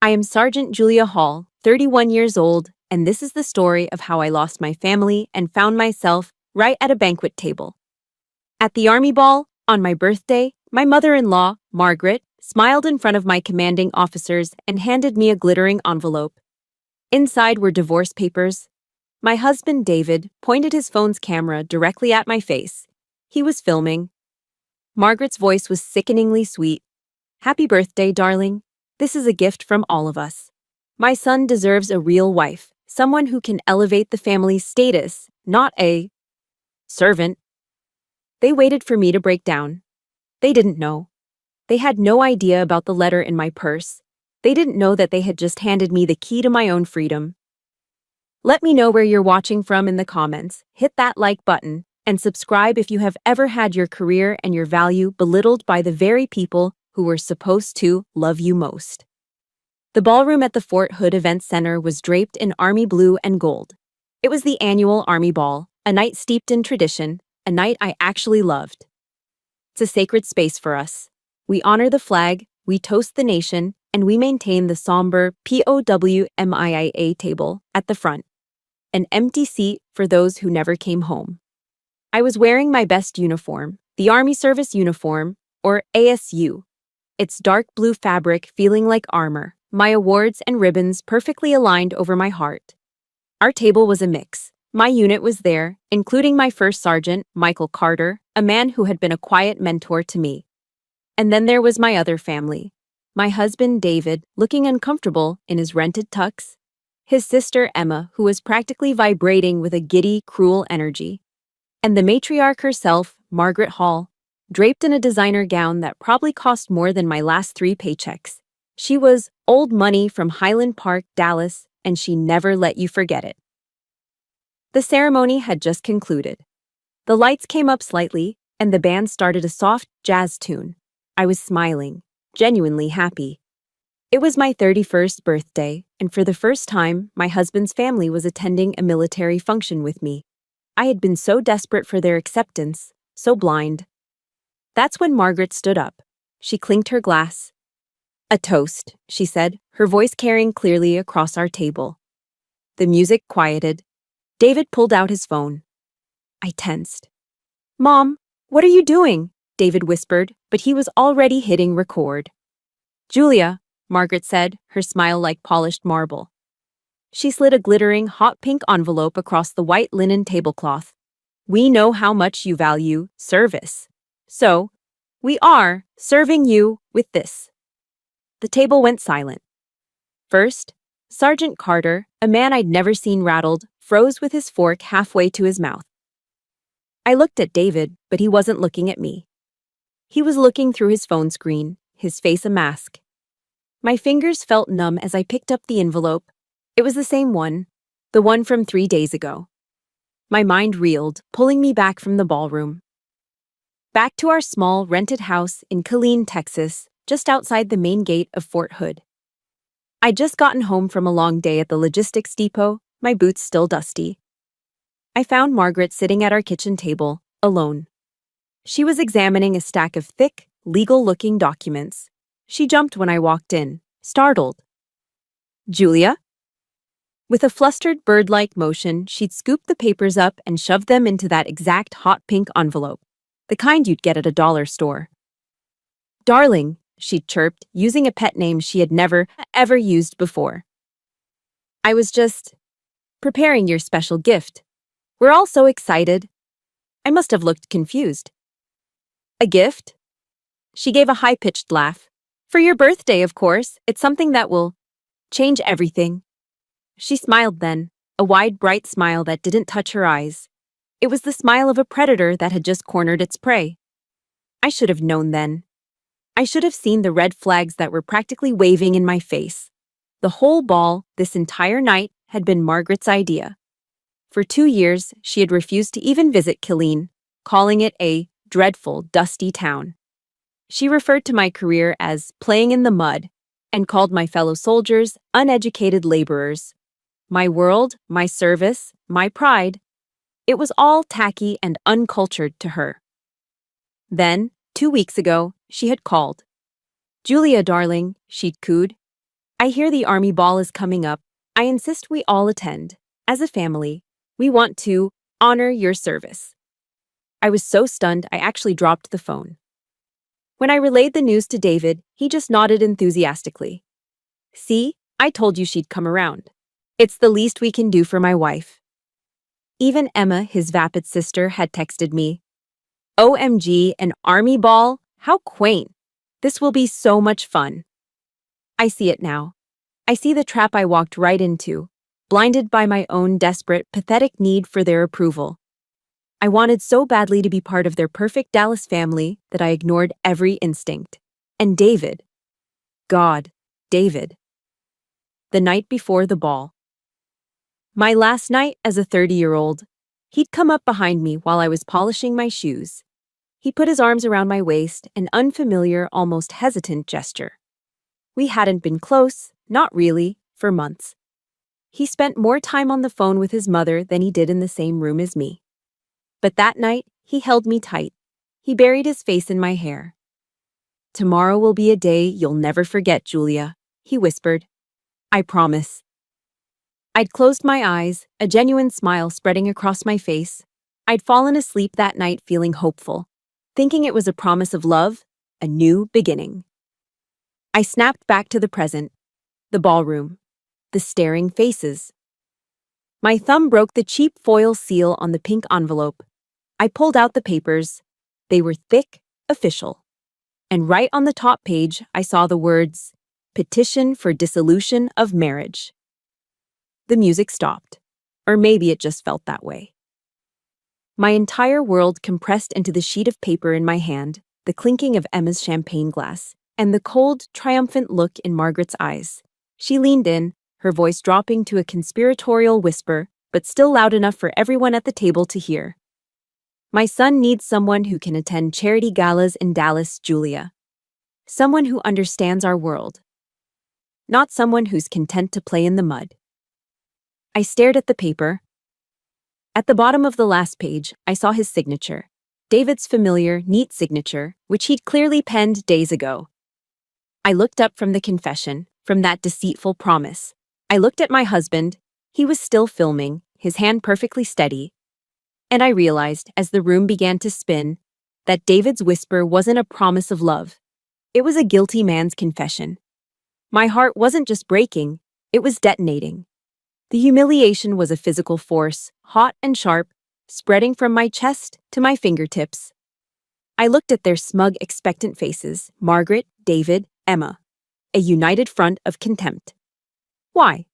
I am Sergeant Julia Hall, 31 years old, and this is the story of how I lost my family and found myself right at a banquet table. At the Army Ball, on my birthday, my mother-in-law, Margaret, smiled in front of my commanding officers and handed me a glittering envelope. Inside were divorce papers. My husband, David, pointed his phone's camera directly at my face. He was filming. Margaret's voice was sickeningly sweet. "Happy birthday, darling. This is a gift from all of us. My son deserves a real wife, someone who can elevate the family's status, not a servant." They waited for me to break down. They didn't know. They had no idea about the letter in my purse. They didn't know that they had just handed me the key to my own freedom. Let me know where you're watching from in the comments, hit that like button, and subscribe if you have ever had your career and your value belittled by the very people who were supposed to love you most. The ballroom at the Fort Hood Event Center was draped in Army blue and gold. It was the annual Army Ball, a night steeped in tradition, a night I actually loved. It's a sacred space for us. We honor the flag, we toast the nation, and we maintain the somber POWMIA table at the front, an empty seat for those who never came home. I was wearing my best uniform, the Army Service Uniform, or ASU. Its dark blue fabric feeling like armor, my awards and ribbons perfectly aligned over my heart. Our table was a mix. My unit was there, including my first sergeant, Michael Carter, a man who had been a quiet mentor to me. And then there was my other family. My husband, David, looking uncomfortable in his rented tux. His sister, Emma, who was practically vibrating with a giddy, cruel energy. And the matriarch herself, Margaret Hall, draped in a designer gown that probably cost more than my last 3 paychecks. She was old money from Highland Park, Dallas, and she never let you forget it. The ceremony had just concluded. The lights came up slightly, and the band started a soft jazz tune. I was smiling, genuinely happy. It was my 31st birthday, and for the first time, my husband's family was attending a military function with me. I had been so desperate for their acceptance, so blind. That's when Margaret stood up. She clinked her glass. "A toast," she said, her voice carrying clearly across our table. The music quieted. David pulled out his phone. I tensed. "Mom, what are you doing?" David whispered, but he was already hitting record. "Julia," Margaret said, her smile like polished marble. She slid a glittering, hot pink envelope across the white linen tablecloth. "We know how much you value service. So, we are serving you with this." The table went silent. First, Sergeant Carter, a man I'd never seen rattled, froze with his fork halfway to his mouth. I looked at David, but he wasn't looking at me. He was looking through his phone screen, his face a mask. My fingers felt numb as I picked up the envelope. It was the same one, the one from 3 days ago. My mind reeled, pulling me back from the ballroom. Back to our small, rented house in Killeen, Texas, just outside the main gate of Fort Hood. I'd just gotten home from a long day at the logistics depot, my boots still dusty. I found Margaret sitting at our kitchen table, alone. She was examining a stack of thick, legal-looking documents. She jumped when I walked in, startled. "Julia?" With a flustered bird-like motion, she'd scooped the papers up and shoved them into that exact hot pink envelope, the kind you'd get at a dollar store. "Darling," she'd chirped, using a pet name she had never, ever used before. "I was just preparing your special gift. We're all so excited." I must have looked confused. "A gift?" She gave a high-pitched laugh. "For your birthday, of course. It's something that will change everything." She smiled then, a wide, bright smile that didn't touch her eyes. It was the smile of a predator that had just cornered its prey. I should have known then. I should have seen the red flags that were practically waving in my face. The whole ball, this entire night, had been Margaret's idea. For 2 years, she had refused to even visit Killeen, calling it a dreadful, dusty town. She referred to my career as playing in the mud and called my fellow soldiers uneducated laborers. My world, my service, my pride, it was all tacky and uncultured to her. Then, 2 weeks ago, she had called. "Julia, darling," she'd cooed. I hear the Army Ball is coming up. I insist we all attend. As a family, we want to honor your service. I was so stunned I actually dropped the phone. When I relayed the news to David, he just nodded enthusiastically. See, I told you she'd come around. It's the least we can do for my wife. Even Emma, his vapid sister, had texted me. OMG, an army ball? How quaint. This will be so much fun. I see it now. I see the trap I walked right into, blinded by my own desperate, pathetic need for their approval. I wanted so badly to be part of their perfect Dallas family that I ignored every instinct. And David. God, David. The night before the ball. My last night as a 30-year-old, he'd come up behind me while I was polishing my shoes. He put his arms around my waist, an unfamiliar, almost hesitant gesture. We hadn't been close, not really, for months. He spent more time on the phone with his mother than he did in the same room as me. But that night, he held me tight. He buried his face in my hair. Tomorrow will be a day you'll never forget, Julia, he whispered. I promise. I'd closed my eyes, a genuine smile spreading across my face. I'd fallen asleep that night feeling hopeful, thinking it was a promise of love, a new beginning. I snapped back to the present, the ballroom, the staring faces. My thumb broke the cheap foil seal on the pink envelope. I pulled out the papers. They were thick, official. And right on the top page, I saw the words, Petition for Dissolution of Marriage. The music stopped. Or maybe it just felt that way. My entire world compressed into the sheet of paper in my hand, the clinking of Emma's champagne glass, and the cold, triumphant look in Margaret's eyes. She leaned in, her voice dropping to a conspiratorial whisper, but still loud enough for everyone at the table to hear. My son needs someone who can attend charity galas in Dallas, Julia. Someone who understands our world. Not someone who's content to play in the mud. I stared at the paper. At the bottom of the last page, I saw his signature. David's familiar, neat signature, which he'd clearly penned days ago. I looked up from the confession, from that deceitful promise. I looked at my husband. He was still filming, his hand perfectly steady. And I realized, as the room began to spin, that David's whisper wasn't a promise of love. It was a guilty man's confession. My heart wasn't just breaking, it was detonating. The humiliation was a physical force, hot and sharp, spreading from my chest to my fingertips. I looked at their smug, expectant faces, Margaret, David, Emma, a united front of contempt. Why?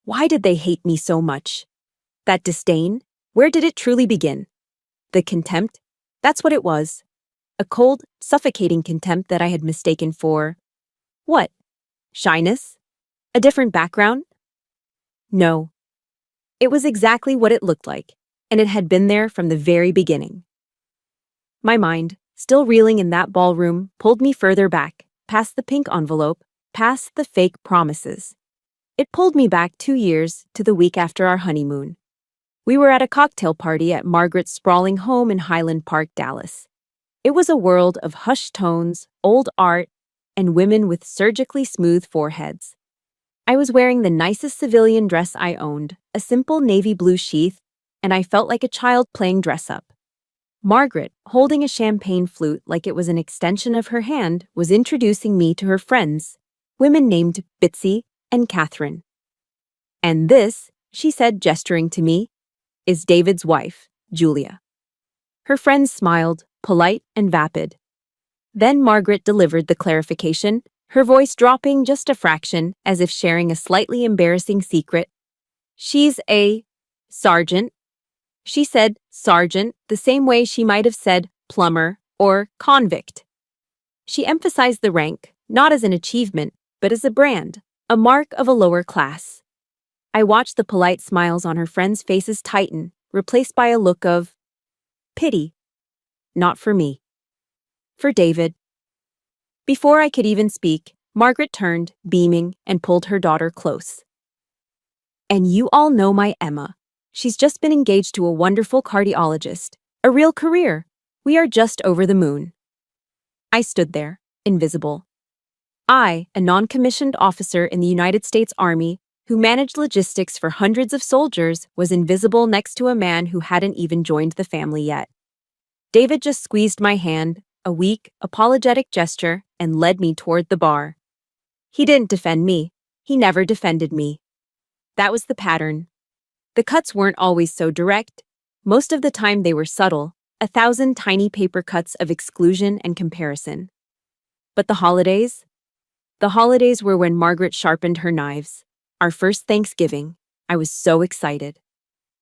Why did they hate me so much? That disdain? Where did it truly begin? The contempt? That's what it was. A cold, suffocating contempt that I had mistaken for... what? Shyness? A different background? No. It was exactly what it looked like, and it had been there from the very beginning. My mind, still reeling in that ballroom, pulled me further back, past the pink envelope, past the fake promises. It pulled me back 2 years to the week after our honeymoon. We were at a cocktail party at Margaret's sprawling home in Highland Park, Dallas. It was a world of hushed tones, old art, and women with surgically smooth foreheads. I was wearing the nicest civilian dress I owned, a simple navy blue sheath, and I felt like a child playing dress-up. Margaret, holding a champagne flute like it was an extension of her hand, was introducing me to her friends, women named Bitsy and Catherine. And this, she said, gesturing to me, is David's wife, Julia. Her friends smiled, polite and vapid. Then Margaret delivered the clarification, her voice dropping just a fraction, as if sharing a slightly embarrassing secret. She's a sergeant. She said sergeant the same way she might have said plumber or convict. She emphasized the rank, not as an achievement, but as a brand, a mark of a lower class. I watched the polite smiles on her friends' faces tighten, replaced by a look of pity. Not for me. For David. Before I could even speak, Margaret turned, beaming, and pulled her daughter close. And you all know my Emma. She's just been engaged to a wonderful cardiologist. A real career. We are just over the moon. I stood there, invisible. I, a non-commissioned officer in the United States Army who managed logistics for hundreds of soldiers, was invisible next to a man who hadn't even joined the family yet. David just squeezed my hand, a weak, apologetic gesture, and led me toward the bar. He didn't defend me. He never defended me. That was the pattern. The cuts weren't always so direct. Most of the time they were subtle, 1,000 tiny paper cuts of exclusion and comparison. But the holidays? The holidays were when Margaret sharpened her knives. Our first Thanksgiving. I was so excited.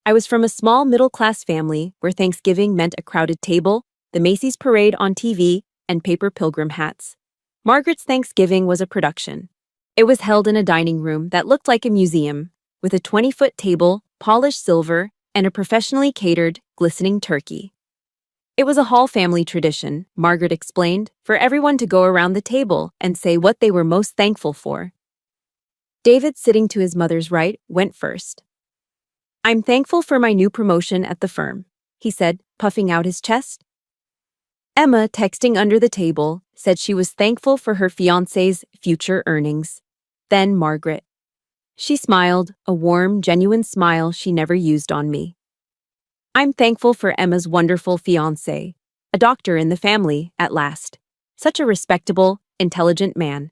I was from a small middle-class family where Thanksgiving meant a crowded table, the Macy's parade on TV, and paper pilgrim hats. Margaret's Thanksgiving was a production. It was held in a dining room that looked like a museum, with a 20-foot table, polished silver, and a professionally catered, glistening turkey. It was a Hall family tradition, Margaret explained, for everyone to go around the table and say what they were most thankful for. David, sitting to his mother's right, went first. "I'm thankful for my new promotion at the firm," he said, puffing out his chest. Emma, texting under the table, said she was thankful for her fiancé's future earnings. Then Margaret. She smiled, a warm, genuine smile she never used on me. "I'm thankful for Emma's wonderful fiancé, a doctor in the family, at last. Such a respectable, intelligent man."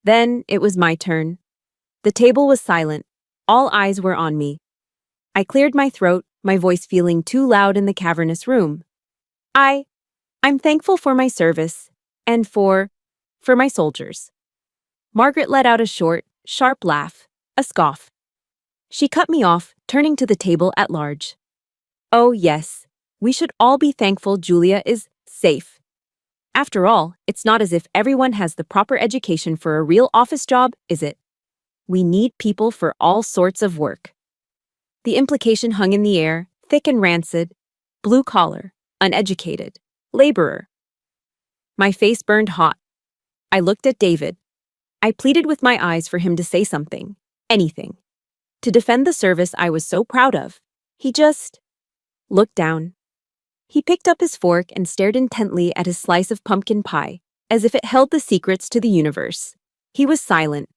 Then it was my turn. The table was silent. All eyes were on me. I cleared my throat, my voice feeling too loud in the cavernous room. I'm thankful for my service, and for my soldiers." Margaret let out a short, sharp laugh, a scoff. She cut me off, turning to the table at large. "Oh yes, we should all be thankful Julia is safe. After all, it's not as if everyone has the proper education for a real office job, is it? We need people for all sorts of work." The implication hung in the air, thick and rancid. Blue collar, uneducated, laborer. My face burned hot. I looked at David. I pleaded with my eyes for him to say something, anything, to defend the service I was so proud of. He just looked down. He picked up his fork and stared intently at his slice of pumpkin pie, as if it held the secrets to the universe. He was silent.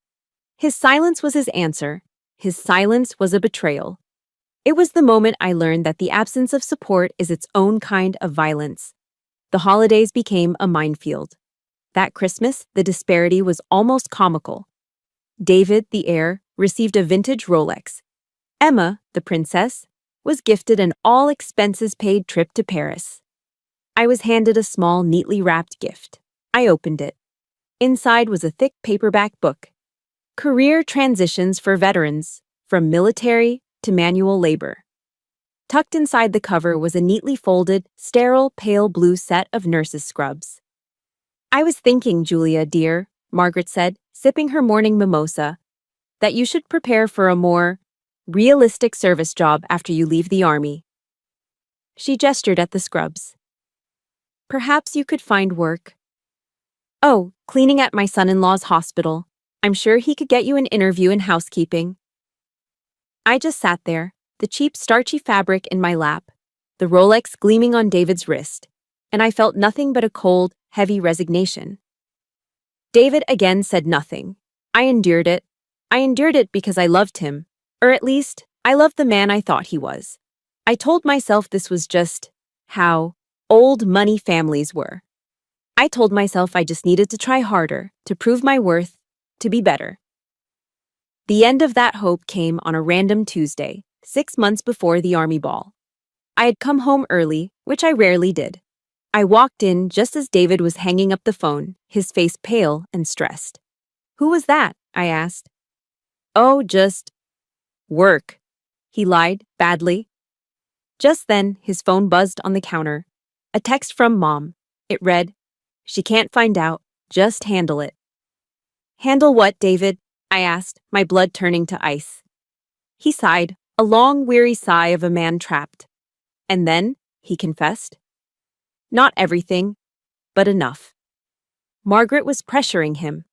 His silence was his answer. His silence was a betrayal. It was the moment I learned that the absence of support is its own kind of violence. The holidays became a minefield. That Christmas, the disparity was almost comical. David, the heir, received a vintage Rolex. Emma, the princess, was gifted an all-expenses-paid trip to Paris. I was handed a small, neatly wrapped gift. I opened it. Inside was a thick paperback book. Career Transitions for Veterans, from Military to Manual Labor. Tucked inside the cover was a neatly folded, sterile, pale blue set of nurse's scrubs. "I was thinking, Julia, dear," Margaret said, sipping her morning mimosa, "that you should prepare for a more realistic service job after you leave the army." She gestured at the scrubs. "Perhaps you could find work." "Oh, cleaning at my son-in-law's hospital. I'm sure he could get you an interview in housekeeping." I just sat there, the cheap, starchy fabric in my lap, the Rolex gleaming on David's wrist, and I felt nothing but a cold, heavy resignation. David again said nothing. I endured it. I endured it because I loved him, or at least, I loved the man I thought he was. I told myself this was just how old money families were. I told myself I just needed to try harder, to prove my worth, to be better. The end of that hope came on a random Tuesday, 6 months before the army ball. I had come home early, which I rarely did. I walked in just as David was hanging up the phone, his face pale and stressed. "Who was that?" I asked. "Oh, just work," he lied, badly. Just then, his phone buzzed on the counter. A text from Mom. It read, "She can't find out. Just handle it." "Handle what, David?" I asked, my blood turning to ice. He sighed, a long, weary sigh of a man trapped. And then, he confessed, "Not everything, but enough." Margaret was pressuring him.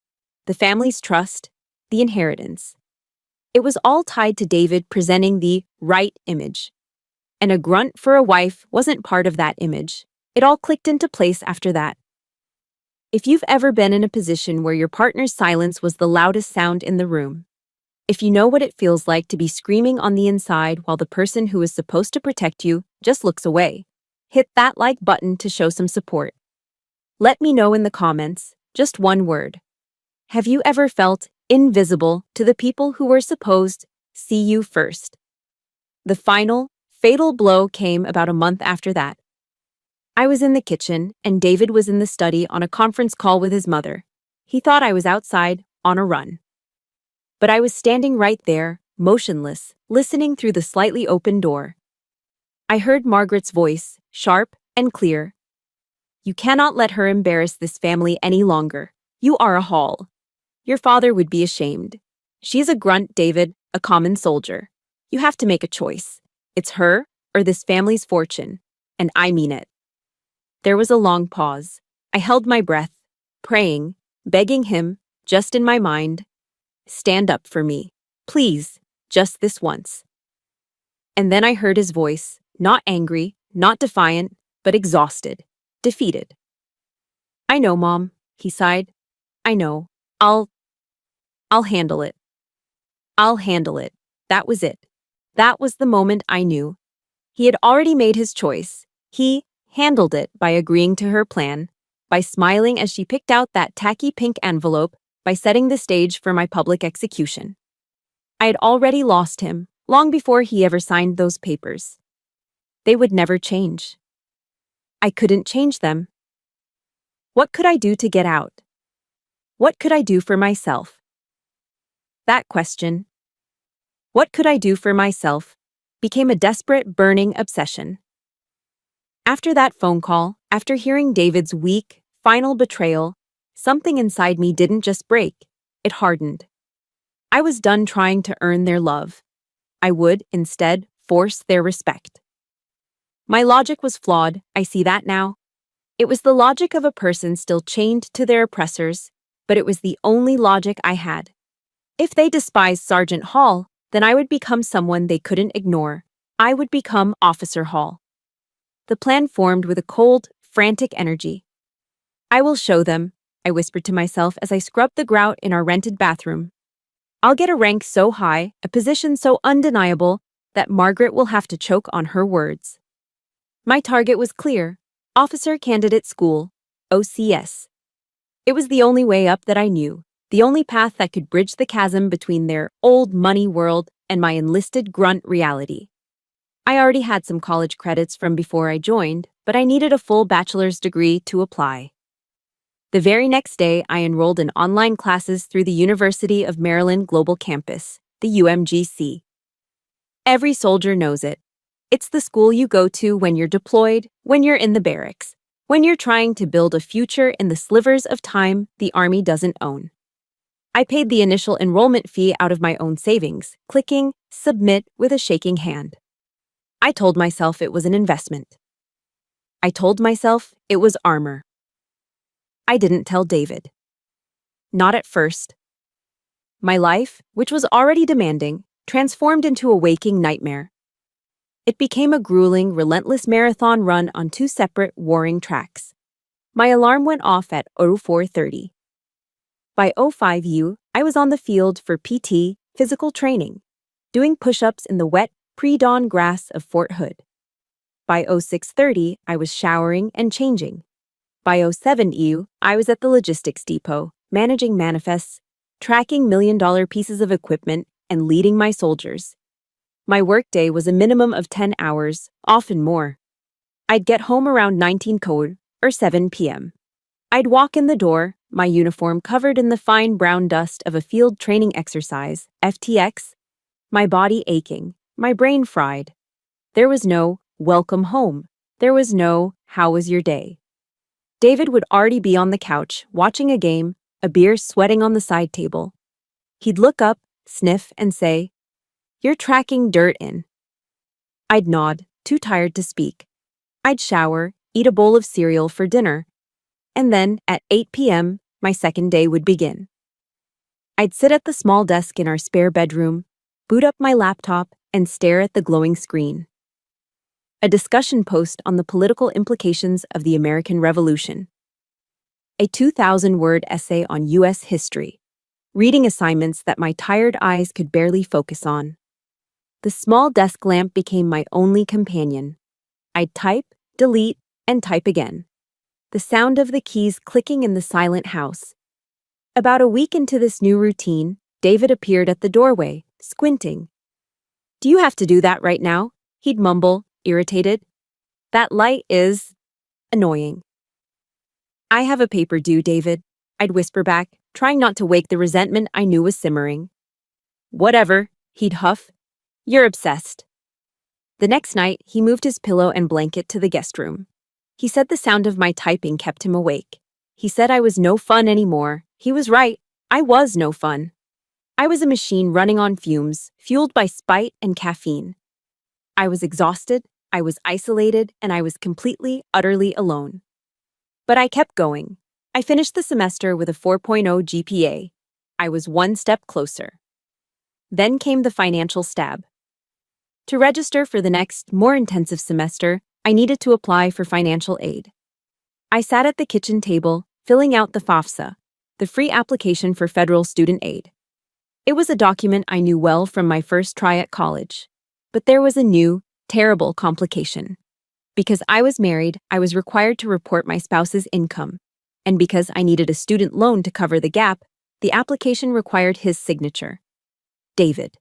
The family's trust, the inheritance. It was all tied to David presenting the right image. And a grunt for a wife wasn't part of that image. It all clicked into place after that. If you've ever been in a position where your partner's silence was the loudest sound in the room, if you know what it feels like to be screaming on the inside while the person who is supposed to protect you just looks away, hit that like button to show some support. Let me know in the comments, just one word. Have you ever felt invisible to the people who were supposed see you first? The final, fatal blow came about a month after that. I was in the kitchen, and David was in the study on a conference call with his mother. He thought I was outside, on a run. But I was standing right there, motionless, listening through the slightly open door. I heard Margaret's voice, sharp and clear. You cannot let her embarrass this family any longer. You are a Hall. Your father would be ashamed. She's a grunt, David, a common soldier. You have to make a choice. It's her or this family's fortune, and I mean it. There was a long pause. I held my breath, praying, begging him, just in my mind, stand up for me. Please, just this once. And then I heard his voice, not angry, not defiant, but exhausted, defeated. I know, Mom, he sighed. I know. I'll handle it. I'll handle it. That was it. That was the moment I knew. He had already made his choice. He handled it by agreeing to her plan, by smiling as she picked out that tacky pink envelope, by setting the stage for my public execution. I had already lost him, long before he ever signed those papers. They would never change. I couldn't change them. What could I do to get out? What could I do for myself? That question, what could I do for myself, became a desperate, burning obsession. After that phone call, after hearing David's weak, final betrayal, something inside me didn't just break, it hardened. I was done trying to earn their love. I would, instead, force their respect. My logic was flawed, I see that now. It was the logic of a person still chained to their oppressors, but it was the only logic I had. If they despised Sergeant Hall, then I would become someone they couldn't ignore. I would become Officer Hall. The plan formed with a cold, frantic energy. I will show them, I whispered to myself as I scrubbed the grout in our rented bathroom. I'll get a rank so high, a position so undeniable, that Margaret will have to choke on her words. My target was clear: Officer Candidate School, OCS. It was the only way up that I knew, the only path that could bridge the chasm between their old money world and my enlisted grunt reality. I already had some college credits from before I joined, but I needed a full bachelor's degree to apply. The very next day, I enrolled in online classes through the University of Maryland Global Campus, the UMGC. Every soldier knows it. It's the school you go to when you're deployed, when you're in the barracks, when you're trying to build a future in the slivers of time the Army doesn't own. I paid the initial enrollment fee out of my own savings, clicking submit with a shaking hand. I told myself it was an investment. I told myself it was armor. I didn't tell David. Not at first. My life, which was already demanding, transformed into a waking nightmare. It became a grueling, relentless marathon run on two separate, warring tracks. My alarm went off at 04:30. By 05 I was on the field for PT, physical training, doing push-ups in the wet, pre-dawn grass of Fort Hood. By 06:30, I was showering and changing. By 07 I was at the logistics depot, managing manifests, tracking million-dollar pieces of equipment, and leading my soldiers. My workday was a minimum of 10 hours, often more. I'd get home around 19 code, or 7 p.m. I'd walk in the door, my uniform covered in the fine brown dust of a field training exercise, FTX, my body aching, my brain fried. There was no welcome home. There was no how was your day. David would already be on the couch, watching a game, a beer sweating on the side table. He'd look up, sniff, and say, "You're tracking dirt in." I'd nod, too tired to speak. I'd shower, eat a bowl of cereal for dinner, and then, at 8 p.m., my second day would begin. I'd sit at the small desk in our spare bedroom, boot up my laptop, and stare at the glowing screen. A discussion post on the political implications of the American Revolution. a 2,000-word essay on U.S. history, reading assignments that my tired eyes could barely focus on. The small desk lamp became my only companion. I'd type, delete, and type again. The sound of the keys clicking in the silent house. About a week into this new routine, David appeared at the doorway, squinting. "Do you have to do that right now?" He'd mumble, irritated. "That light is annoying." "I have a paper due, David," I'd whisper back, trying not to wake the resentment I knew was simmering. "Whatever," he'd huff. "You're obsessed." The next night, he moved his pillow and blanket to the guest room. He said the sound of my typing kept him awake. He said I was no fun anymore. He was right. I was no fun. I was a machine running on fumes, fueled by spite and caffeine. I was exhausted, I was isolated, and I was completely, utterly alone. But I kept going. I finished the semester with a 4.0 GPA. I was one step closer. Then came the financial stab. To register for the next, more intensive semester, I needed to apply for financial aid. I sat at the kitchen table, filling out the FAFSA, the free application for federal student aid. It was a document I knew well from my first try at college. But there was a new, terrible complication. Because I was married, I was required to report my spouse's income. And because I needed a student loan to cover the gap, the application required his signature. David,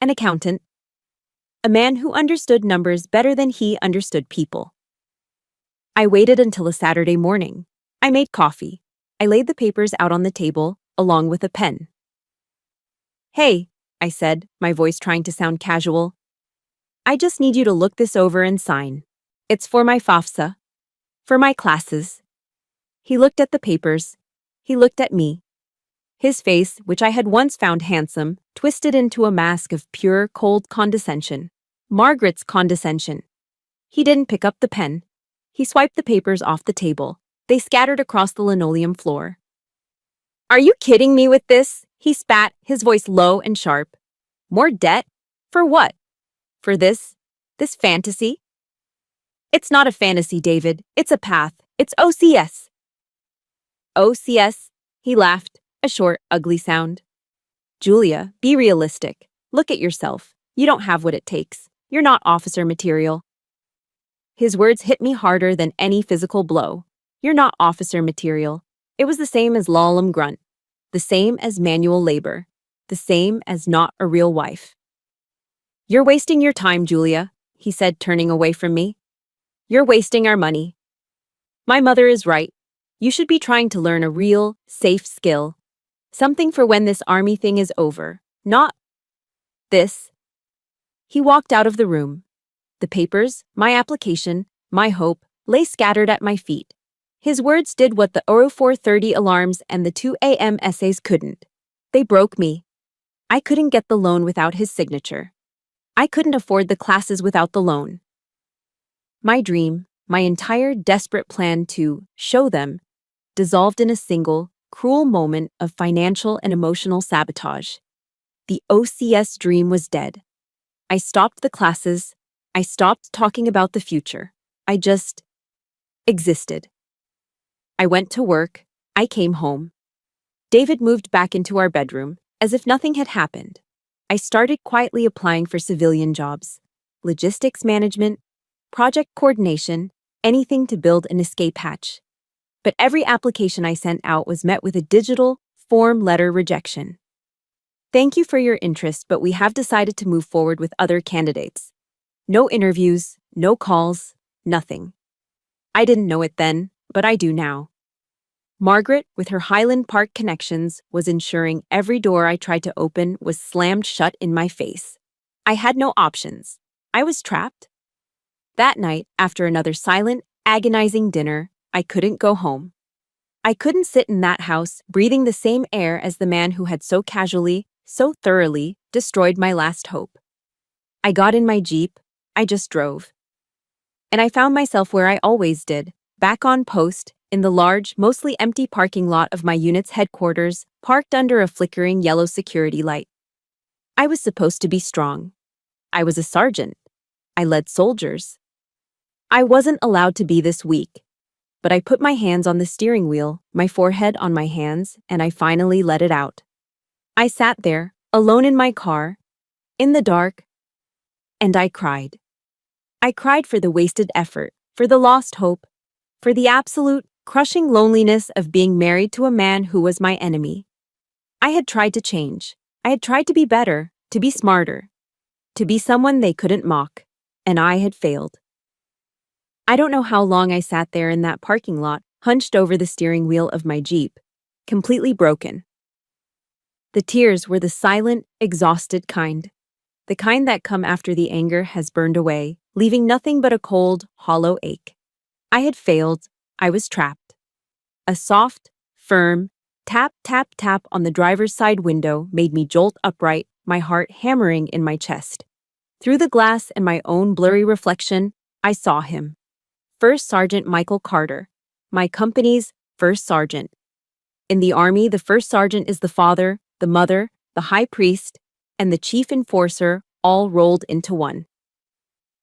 an accountant, a man who understood numbers better than he understood people. I waited until a Saturday morning. I made coffee. I laid the papers out on the table, along with a pen. "Hey," I said, my voice trying to sound casual. "I just need you to look this over and sign. It's for my FAFSA. For my classes." He looked at the papers. He looked at me. His face, which I had once found handsome, twisted into a mask of pure, cold condescension. Margaret's condescension. He didn't pick up the pen. He swiped the papers off the table. They scattered across the linoleum floor. "Are you kidding me with this?" He spat, his voice low and sharp. "More debt? For what? For this fantasy?" "It's not a fantasy, David. It's a path. It's OCS. OCS, he laughed, a short, ugly sound. "Julia, be realistic. Look at yourself. You don't have what it takes. You're not officer material." His words hit me harder than any physical blow. "You're not officer material." It was the same as Lalem grunt, the same as manual labor, the same as not a real wife. "You're wasting your time, Julia," he said, turning away from me. "You're wasting our money. My mother is right. You should be trying to learn a real, safe skill. Something for when this army thing is over, not this." He walked out of the room. The papers, my application, my hope, lay scattered at my feet. His words did what the Oro 4:30 alarms and the 2 a.m. essays couldn't. They broke me. I couldn't get the loan without his signature. I couldn't afford the classes without the loan. My dream, my entire desperate plan to show them, dissolved in a single, cruel moment of financial and emotional sabotage. The OCS dream was dead. I stopped the classes. I stopped talking about the future. I just existed. I went to work. I came home. David moved back into our bedroom, as if nothing had happened. I started quietly applying for civilian jobs, logistics management, project coordination, anything to build an escape hatch. But every application I sent out was met with a digital, form letter rejection. "Thank you for your interest, but we have decided to move forward with other candidates." No interviews, no calls, nothing. I didn't know it then, but I do now. Margaret, with her Highland Park connections, was ensuring every door I tried to open was slammed shut in my face. I had no options. I was trapped. That night, after another silent, agonizing dinner, I couldn't go home. I couldn't sit in that house, breathing the same air as the man who had so casually, so thoroughly, destroyed my last hope. I got in my Jeep. I just drove. And I found myself where I always did, back on post, in the large, mostly empty parking lot of my unit's headquarters, parked under a flickering yellow security light. I was supposed to be strong. I was a sergeant. I led soldiers. I wasn't allowed to be this weak. but I put my hands on the steering wheel, my forehead on my hands, and I finally let it out. I sat there, alone in my car, in the dark, and I cried. I cried for the wasted effort, for the lost hope, for the absolute, crushing loneliness of being married to a man who was my enemy. I had tried to change. I had tried to be better, to be smarter, to be someone they couldn't mock, and I had failed. I don't know how long I sat there in that parking lot, hunched over the steering wheel of my Jeep, completely broken. The tears were the silent, exhausted kind, the kind that come after the anger has burned away, leaving nothing but a cold, hollow ache. I had failed. I was trapped. A soft, firm, tap, tap, tap on the driver's side window made me jolt upright, my heart hammering in my chest. Through the glass and my own blurry reflection, I saw him. First Sergeant Michael Carter, my company's first sergeant. In the Army, the first sergeant is the father, the mother, the high priest, and the chief enforcer all rolled into one.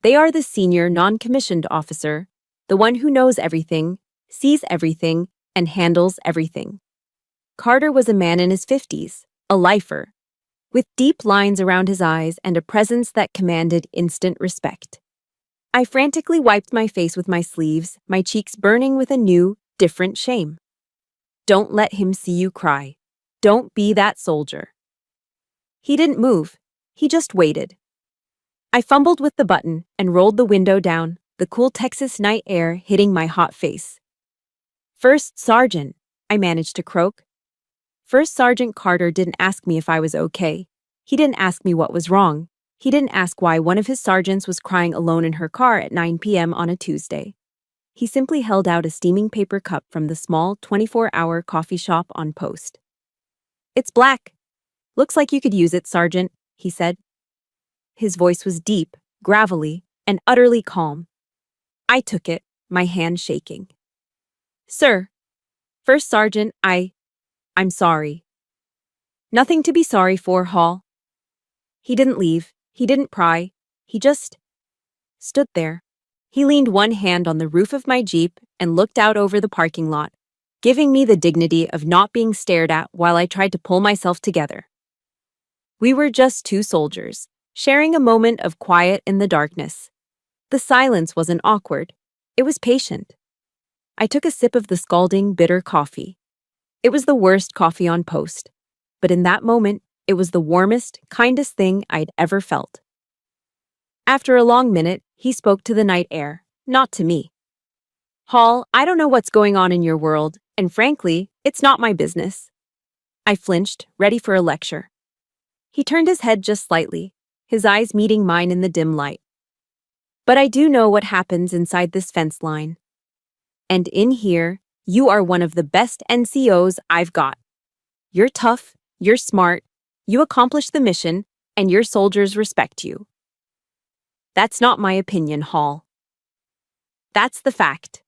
They are the senior non-commissioned officer, the one who knows everything, sees everything, and handles everything. Carter was a man in his 50s, a lifer, with deep lines around his eyes and a presence that commanded instant respect. I frantically wiped my face with my sleeves, my cheeks burning with a new, different shame. Don't let him see you cry. Don't be that soldier. He didn't move. He just waited. I fumbled with the button and rolled the window down, the cool Texas night air hitting my hot face. First Sergeant, I managed to croak. First Sergeant Carter didn't ask me if I was okay. He didn't ask me what was wrong. He didn't ask why one of his sergeants was crying alone in her car at 9 p.m. on a Tuesday. He simply held out a steaming paper cup from the small 24-hour coffee shop on post. It's black. Looks like you could use it, Sergeant, he said. His voice was deep, gravelly, and utterly calm. I took it, my hand shaking. Sir, First Sergeant, I'm sorry. Nothing to be sorry for, Hall. He didn't leave. He didn't pry. He just stood there. He leaned one hand on the roof of my Jeep and looked out over the parking lot, giving me the dignity of not being stared at while I tried to pull myself together. We were just two soldiers, sharing a moment of quiet in the darkness. The silence wasn't awkward. It was patient. I took a sip of the scalding, bitter coffee. It was the worst coffee on post, but in that moment, it was the warmest, kindest thing I'd ever felt. After a long minute, he spoke to the night air, not to me. Hall, I don't know what's going on in your world, and frankly, it's not my business. I flinched, ready for a lecture. He turned his head just slightly, his eyes meeting mine in the dim light. But I do know what happens inside this fence line. And in here, you are one of the best NCOs I've got. You're tough, you're smart, you accomplish the mission, and your soldiers respect you. That's not my opinion, Hall. That's the fact.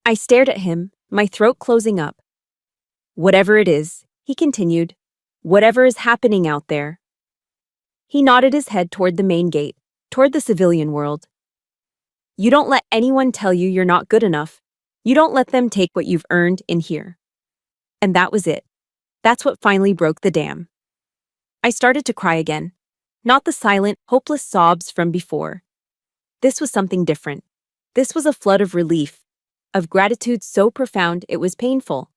I stared at him, my throat closing up. Whatever it is, he continued, whatever is happening out there. He nodded his head toward the main gate, toward the civilian world. You don't let anyone tell you you're not good enough. You don't let them take what you've earned in here. And that was it. That's what finally broke the dam. I started to cry again. Not the silent, hopeless sobs from before. This was something different. This was a flood of relief, of gratitude so profound it was painful.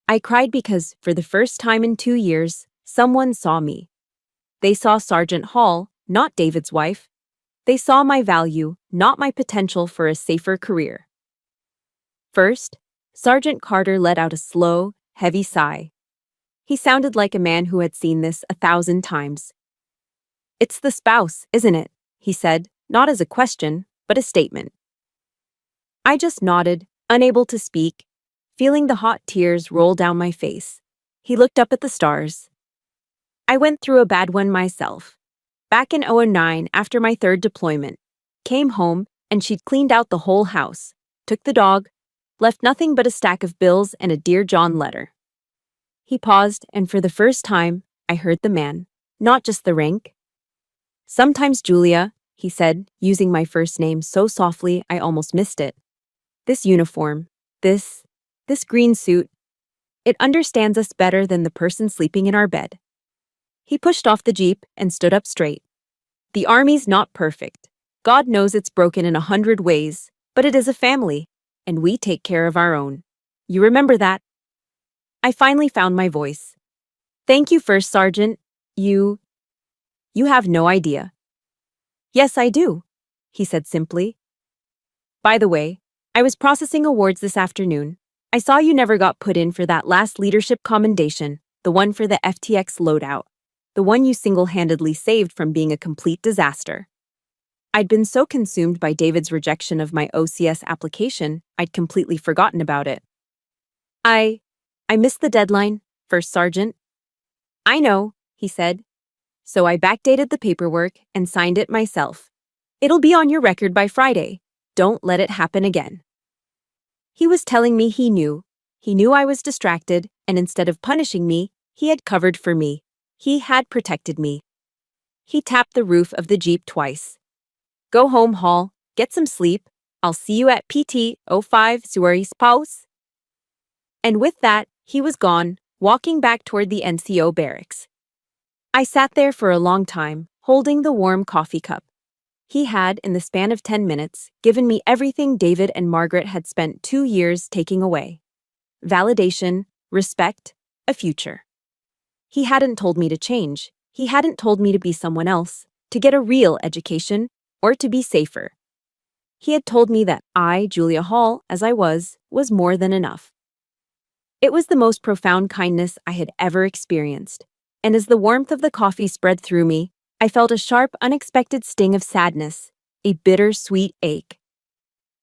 I cried because, for the first time in 2 years, someone saw me. They saw Sergeant Hall, not David's wife. They saw my value, not my potential for a safer career. First, Sergeant Carter let out a slow, heavy sigh. He sounded like a man who had seen this 1,000 times. It's the spouse, isn't it? He said, not as a question, but a statement. I just nodded, unable to speak, feeling the hot tears roll down my face. He looked up at the stars. I went through a bad one myself. Back in 2009, after my 3rd deployment, came home and she'd cleaned out the whole house, took the dog, left nothing but a stack of bills and a Dear John letter. He paused, and for the first time, I heard the man, not just the rank. Sometimes Julia, he said, using my first name so softly I almost missed it. This uniform, This, this green suit, it understands us better than the person sleeping in our bed. He pushed off the Jeep and stood up straight. The Army's not perfect. God knows it's broken in 100 ways, but it is a family, and we take care of our own. You remember that? I finally found my voice. Thank you, First Sergeant. You have no idea. Yes, I do, he said simply. By the way, I was processing awards this afternoon. I saw you never got put in for that last leadership commendation, the one for the FTX loadout, the one you single-handedly saved from being a complete disaster. I'd been so consumed by David's rejection of my OCS application, I'd completely forgotten about it. I missed the deadline, First Sergeant. I know, he said. So I backdated the paperwork and signed it myself. It'll be on your record by Friday. Don't let it happen again. He was telling me he knew. He knew I was distracted, and instead of punishing me, he had covered for me. He had protected me. He tapped the roof of the Jeep twice. Go home, Hall. Get some sleep. I'll see you at PT 05 Suarez Pause. And with that, he was gone, walking back toward the NCO barracks. I sat there for a long time, holding the warm coffee cup. He had, in the span of 10 minutes, given me everything David and Margaret had spent 2 years taking away. Validation, respect, a future. He hadn't told me to change. He hadn't told me to be someone else, to get a real education, or to be safer. He had told me that I, Julia Hall, as I was more than enough. It was the most profound kindness I had ever experienced, and as the warmth of the coffee spread through me, I felt a sharp, unexpected sting of sadness, a bitter-sweet ache.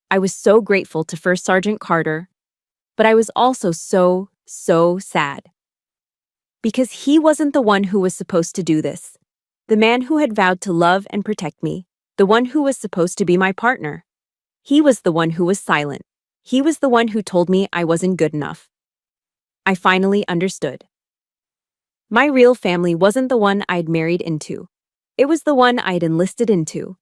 I was so grateful to First Sergeant Carter, but I was also so sad. Because he wasn't the one who was supposed to do this. The man who had vowed to love and protect me, the one who was supposed to be my partner. He was the one who was silent. He was the one who told me I wasn't good enough. I finally understood. My real family wasn't the one I'd married into. It was the one I'd enlisted into.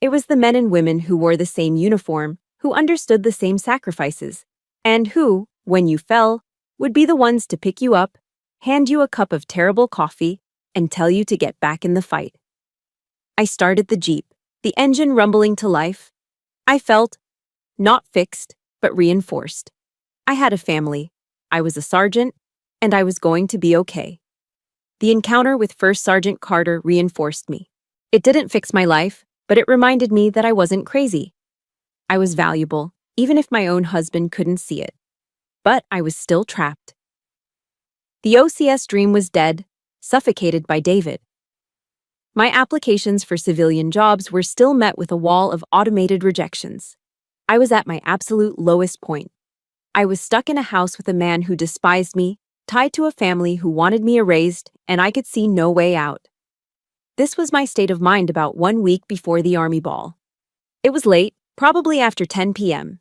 It was the men and women who wore the same uniform, who understood the same sacrifices, and who, when you fell, would be the ones to pick you up, hand you a cup of terrible coffee, and tell you to get back in the fight. I started the Jeep, the engine rumbling to life. I felt, not fixed, but reinforced. I had a family. I was a sergeant, and I was going to be okay. The encounter with First Sergeant Carter reinforced me. It didn't fix my life, but it reminded me that I wasn't crazy. I was valuable, even if my own husband couldn't see it. But I was still trapped. The OCS dream was dead, suffocated by David. My applications for civilian jobs were still met with a wall of automated rejections. I was at my absolute lowest point. I was stuck in a house with a man who despised me, tied to a family who wanted me erased, and I could see no way out. This was my state of mind about 1 week before the Army ball. It was late, probably after 10 p.m.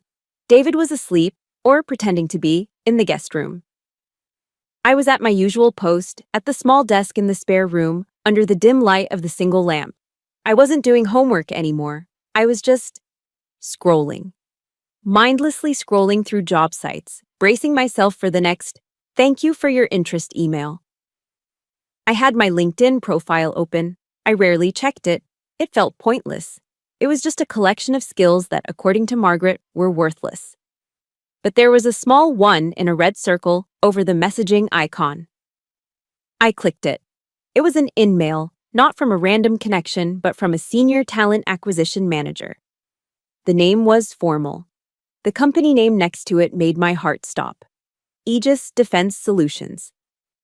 David was asleep, or pretending to be, in the guest room. I was at my usual post, at the small desk in the spare room, under the dim light of the single lamp. I wasn't doing homework anymore. I was just scrolling. Mindlessly scrolling through job sites, bracing myself for the next "thank you for your interest" email. I had my LinkedIn profile open. I rarely checked it. It felt pointless. It was just a collection of skills that, according to Margaret, were worthless. But there was a small 1 in a red circle over the messaging icon. I clicked it. It was an in-mail, not from a random connection, but from a senior talent acquisition manager. The name was formal. The company name next to it made my heart stop. Aegis Defense Solutions.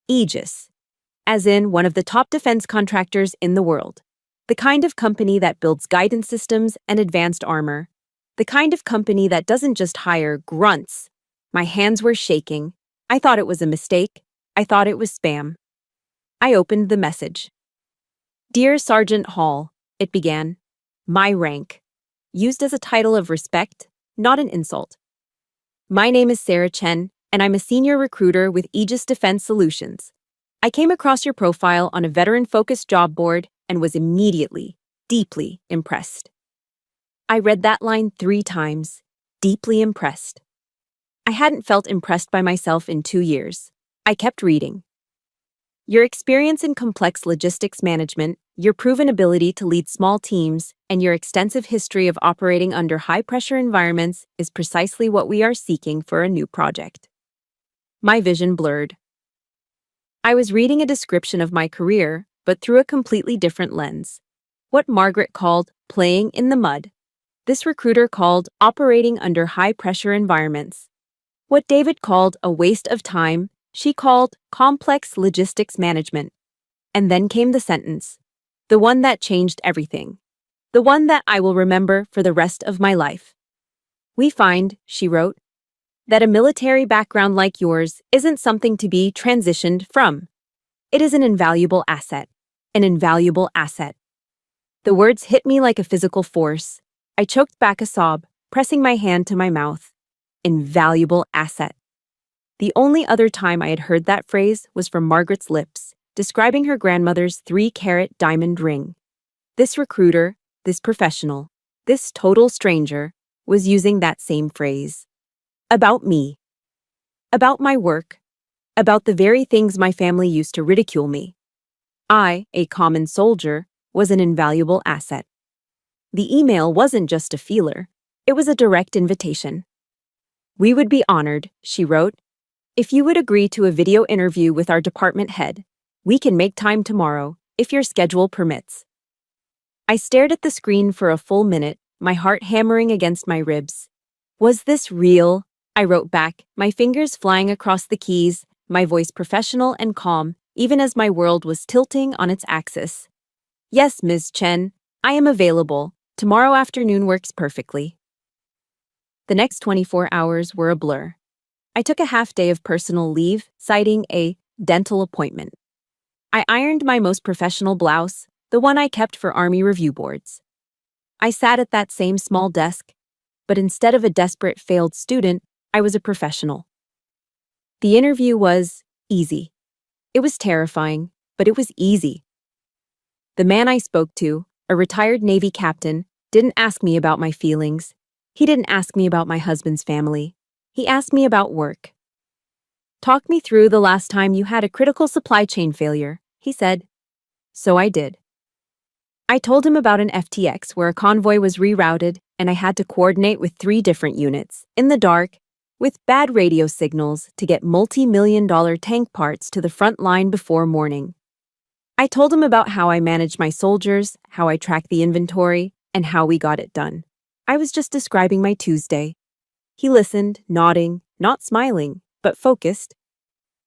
Aegis, as in one of the top defense contractors in the world. The kind of company that builds guidance systems and advanced armor. The kind of company that doesn't just hire grunts. My hands were shaking. I thought it was a mistake. I thought it was spam. I opened the message. Dear Sergeant Hall, it began. My rank. Used as a title of respect, not an insult. My name is Sarah Chen, and I'm a senior recruiter with Aegis Defense Solutions. I came across your profile on a veteran-focused job board and was immediately, deeply impressed. I read that line 3 times, deeply impressed. I hadn't felt impressed by myself in 2 years. I kept reading. Your experience in complex logistics management, your proven ability to lead small teams, and your extensive history of operating under high-pressure environments is precisely what we are seeking for a new project. My vision blurred. I was reading a description of my career, but through a completely different lens. What Margaret called playing in the mud, this recruiter called operating under high-pressure environments. What David called a waste of time, she called complex logistics management. And then came the sentence, the one that changed everything. The one that I will remember for the rest of my life. We find, she wrote, that a military background like yours isn't something to be transitioned from. It is an invaluable asset. An invaluable asset. The words hit me like a physical force. I choked back a sob, pressing my hand to my mouth. Invaluable asset. The only other time I had heard that phrase was from Margaret's lips, describing her grandmother's 3-carat diamond ring. This recruiter, this professional, this total stranger, was using that same phrase. About me. About my work. About the very things my family used to ridicule me. I, a common soldier, was an invaluable asset. The email wasn't just a feeler, it was a direct invitation. We would be honored, she wrote, if you would agree to a video interview with our department head. We can make time tomorrow, if your schedule permits. I stared at the screen for a full minute, my heart hammering against my ribs. Was this real? I wrote back, my fingers flying across the keys, my voice professional and calm, even as my world was tilting on its axis. Yes, Ms. Chen, I am available. Tomorrow afternoon works perfectly. The next 24 hours were a blur. I took a half day of personal leave, citing a dental appointment. I ironed my most professional blouse, the one I kept for Army review boards. I sat at that same small desk, but instead of a desperate failed student, I was a professional. The interview was easy. It was terrifying, but it was easy. The man I spoke to, a retired Navy captain, didn't ask me about my feelings. He didn't ask me about my husband's family. He asked me about work. Talk me through the last time you had a critical supply chain failure, he said. So I did. I told him about an FTX where a convoy was rerouted and I had to coordinate with 3 different units, in the dark, with bad radio signals to get multi-million-dollar tank parts to the front line before morning. I told him about how I managed my soldiers, how I tracked the inventory, and how we got it done. I was just describing my Tuesday. He listened, nodding, not smiling, but focused.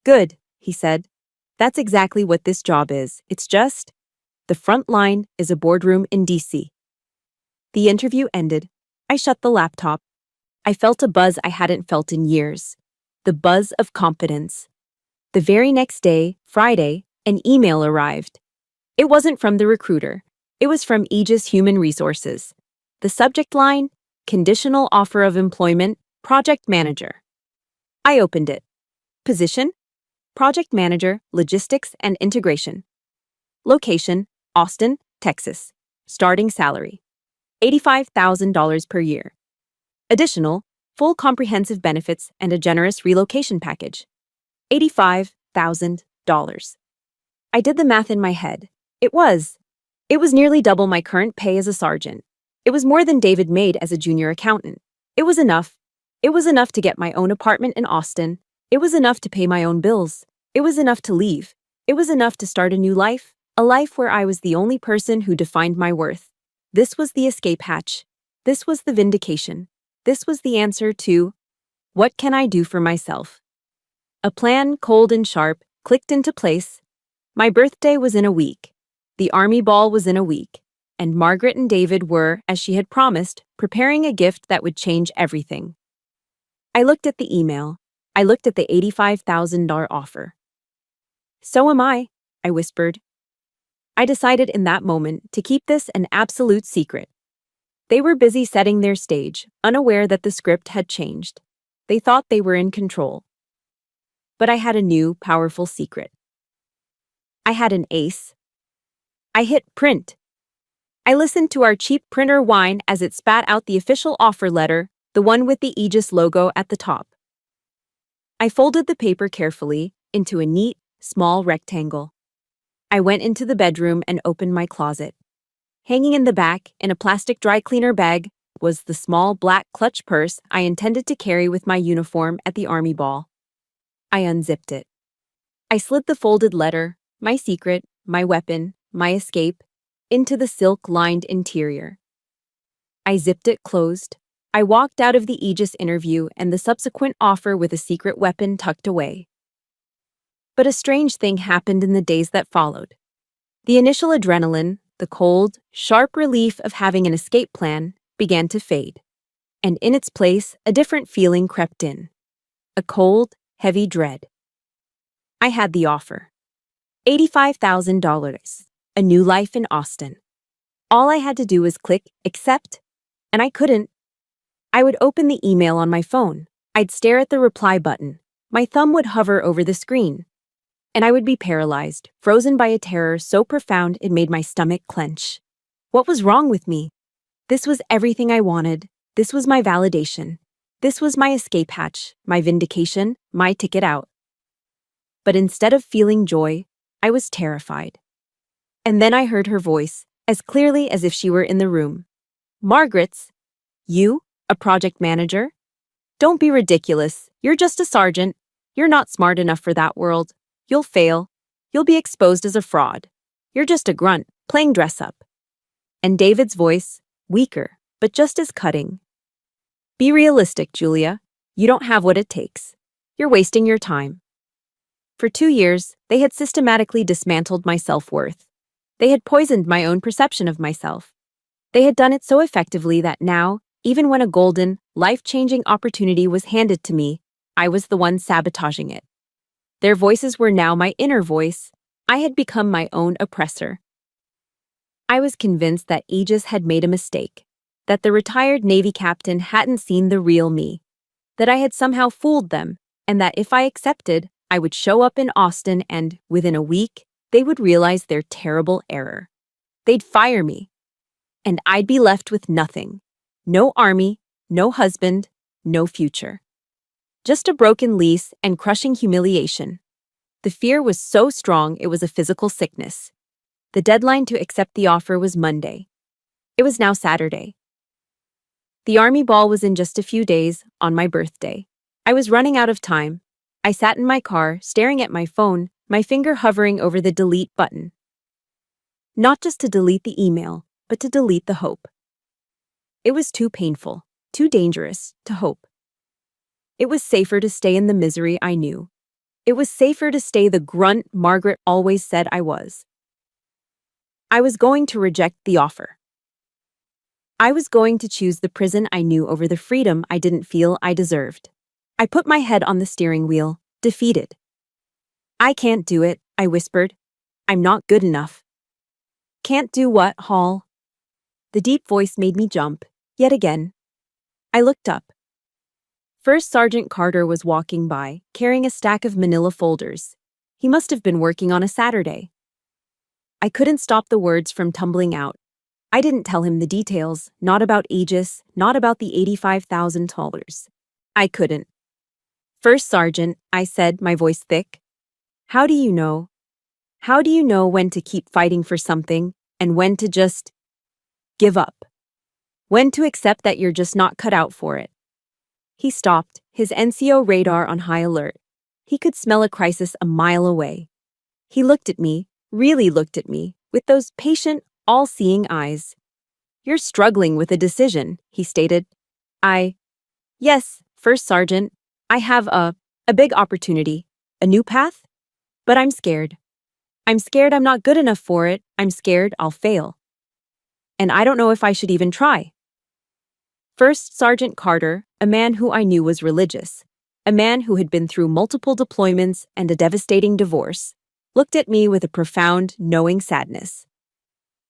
Good, he said. That's exactly what this job is. It's just, the front line is a boardroom in DC. The interview ended. I shut the laptop. I felt a buzz I hadn't felt in years. The buzz of competence. The very next day, Friday, an email arrived. It wasn't from the recruiter. It was from Aegis Human Resources. The subject line, Conditional Offer of Employment, Project Manager. I opened it. Position? Project Manager, Logistics and Integration. Location, Austin, Texas. Starting salary, $85,000 per year. Additional, full comprehensive benefits and a generous relocation package. $85,000. I did the math in my head. It was nearly double my current pay as a sergeant. It was more than David made as a junior accountant. It was enough. It was enough to get my own apartment in Austin. It was enough to pay my own bills. It was enough to leave. It was enough to start a new life, a life where I was the only person who defined my worth. This was the escape hatch. This was the vindication. This was the answer to, what can I do for myself? A plan, cold and sharp, clicked into place. My birthday was in a week. The Army ball was in a week. And Margaret and David were, as she had promised, preparing a gift that would change everything. I looked at the email. I looked at the $85,000 offer. So am I whispered. I decided in that moment to keep this an absolute secret. They were busy setting their stage, unaware that the script had changed. They thought they were in control. But I had a new, powerful secret. I had an ace. I hit print. I listened to our cheap printer whine as it spat out the official offer letter, the one with the Aegis logo at the top. I folded the paper carefully into a neat, small rectangle. I went into the bedroom and opened my closet. Hanging in the back, in a plastic dry cleaner bag, was the small black clutch purse I intended to carry with my uniform at the army ball. I unzipped it. I slid the folded letter, my secret, my weapon, my escape, into the silk-lined interior. I zipped it closed. I walked out of the Aegis interview and the subsequent offer with a secret weapon tucked away. But a strange thing happened in the days that followed. The initial adrenaline, the cold, sharp relief of having an escape plan, began to fade. And in its place, a different feeling crept in. A cold, heavy dread. I had the offer. $85,000. A new life in Austin. All I had to do was click accept, and I couldn't. I would open the email on my phone. I'd stare at the reply button. My thumb would hover over the screen. And I would be paralyzed, frozen by a terror so profound it made my stomach clench. What was wrong with me? This was everything I wanted. This was my validation. This was my escape hatch, my vindication, my ticket out. But instead of feeling joy, I was terrified. And then I heard her voice, as clearly as if she were in the room. Margaret's. You, a project manager? Don't be ridiculous. You're just a sergeant. You're not smart enough for that world. You'll fail. You'll be exposed as a fraud. You're just a grunt, playing dress-up. And David's voice, weaker, but just as cutting. Be realistic, Julia. You don't have what it takes. You're wasting your time. For 2 years, they had systematically dismantled my self-worth. They had poisoned my own perception of myself. They had done it so effectively that now, even when a golden, life-changing opportunity was handed to me, I was the one sabotaging it. Their voices were now my inner voice. I had become my own oppressor. I was convinced that Aegis had made a mistake, that the retired Navy captain hadn't seen the real me, that I had somehow fooled them, and that if I accepted, I would show up in Austin and, within a week, they would realize their terrible error. They'd fire me, and I'd be left with nothing. No army, no husband, no future. Just a broken lease and crushing humiliation. The fear was so strong it was a physical sickness. The deadline to accept the offer was Monday. It was now Saturday. The army ball was in just a few days, on my birthday. I was running out of time. I sat in my car, staring at my phone, my finger hovering over the delete button. Not just to delete the email, but to delete the hope. It was too painful, too dangerous, to hope. It was safer to stay in the misery I knew. It was safer to stay the grunt Margaret always said I was. I was going to reject the offer. I was going to choose the prison I knew over the freedom I didn't feel I deserved. I put my head on the steering wheel, defeated. I can't do it, I whispered. I'm not good enough. Can't do what, Hall? The deep voice made me jump, yet again. I looked up. First Sergeant Carter was walking by, carrying a stack of manila folders. He must have been working on a Saturday. I couldn't stop the words from tumbling out. I didn't tell him the details, not about Aegis, not about the $85,000. I couldn't. First Sergeant, I said, my voice thick. How do you know? How do you know when to keep fighting for something and when to just give up? When to accept that you're just not cut out for it? He stopped, his NCO radar on high alert. He could smell a crisis a mile away. He looked at me, really looked at me, with those patient, all-seeing eyes. You're struggling with a decision, he stated. Yes, First Sergeant, I have a big opportunity, a new path, but I'm scared. I'm scared I'm not good enough for it. I'm scared I'll fail. And I don't know if I should even try. First Sergeant Carter, a man who I knew was religious, a man who had been through multiple deployments and a devastating divorce, looked at me with a profound, knowing sadness.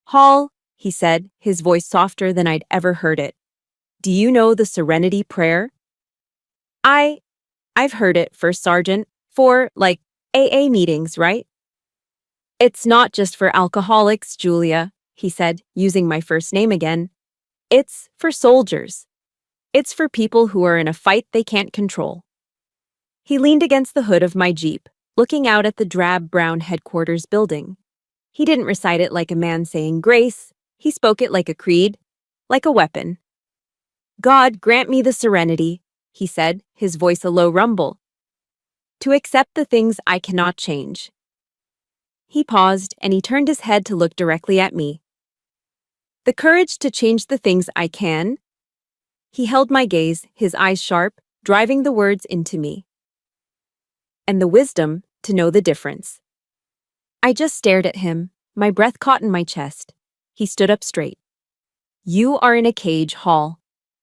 Hall, he said, his voice softer than I'd ever heard it. Do you know the Serenity Prayer? I've heard it, First Sergeant, for, AA meetings, right? It's not just for alcoholics, Julia, he said, using my first name again. It's for soldiers. It's for people who are in a fight they can't control. He leaned against the hood of my Jeep, looking out at the drab brown headquarters building. He didn't recite it like a man saying grace. He spoke it like a creed, like a weapon. God, grant me the serenity, he said, his voice a low rumble, to accept the things I cannot change. He paused, and he turned his head to look directly at me. The courage to change the things I can. He held my gaze, his eyes sharp, driving the words into me. And the wisdom to know the difference. I just stared at him, my breath caught in my chest. He stood up straight. You are in a cage, Hall,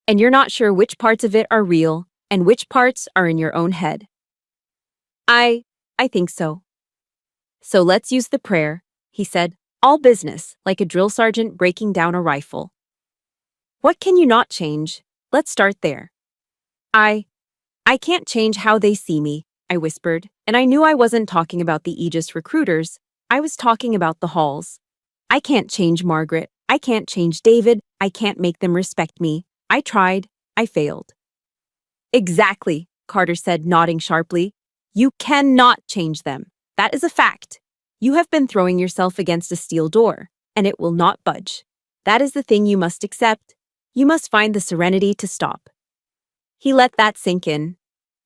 and you're not sure which parts of it are real and which parts are in your own head. I think so. So let's use the prayer, he said, all business, like a drill sergeant breaking down a rifle. What can you not change? Let's start there. I can't change how they see me, I whispered, and I knew I wasn't talking about the Aegis recruiters. I was talking about the Halls. I can't change Margaret. I can't change David. I can't make them respect me. I tried. I failed. Exactly, Carter said, nodding sharply. You cannot change them. That is a fact. You have been throwing yourself against a steel door, and it will not budge. That is the thing you must accept. You must find the serenity to stop. He let that sink in.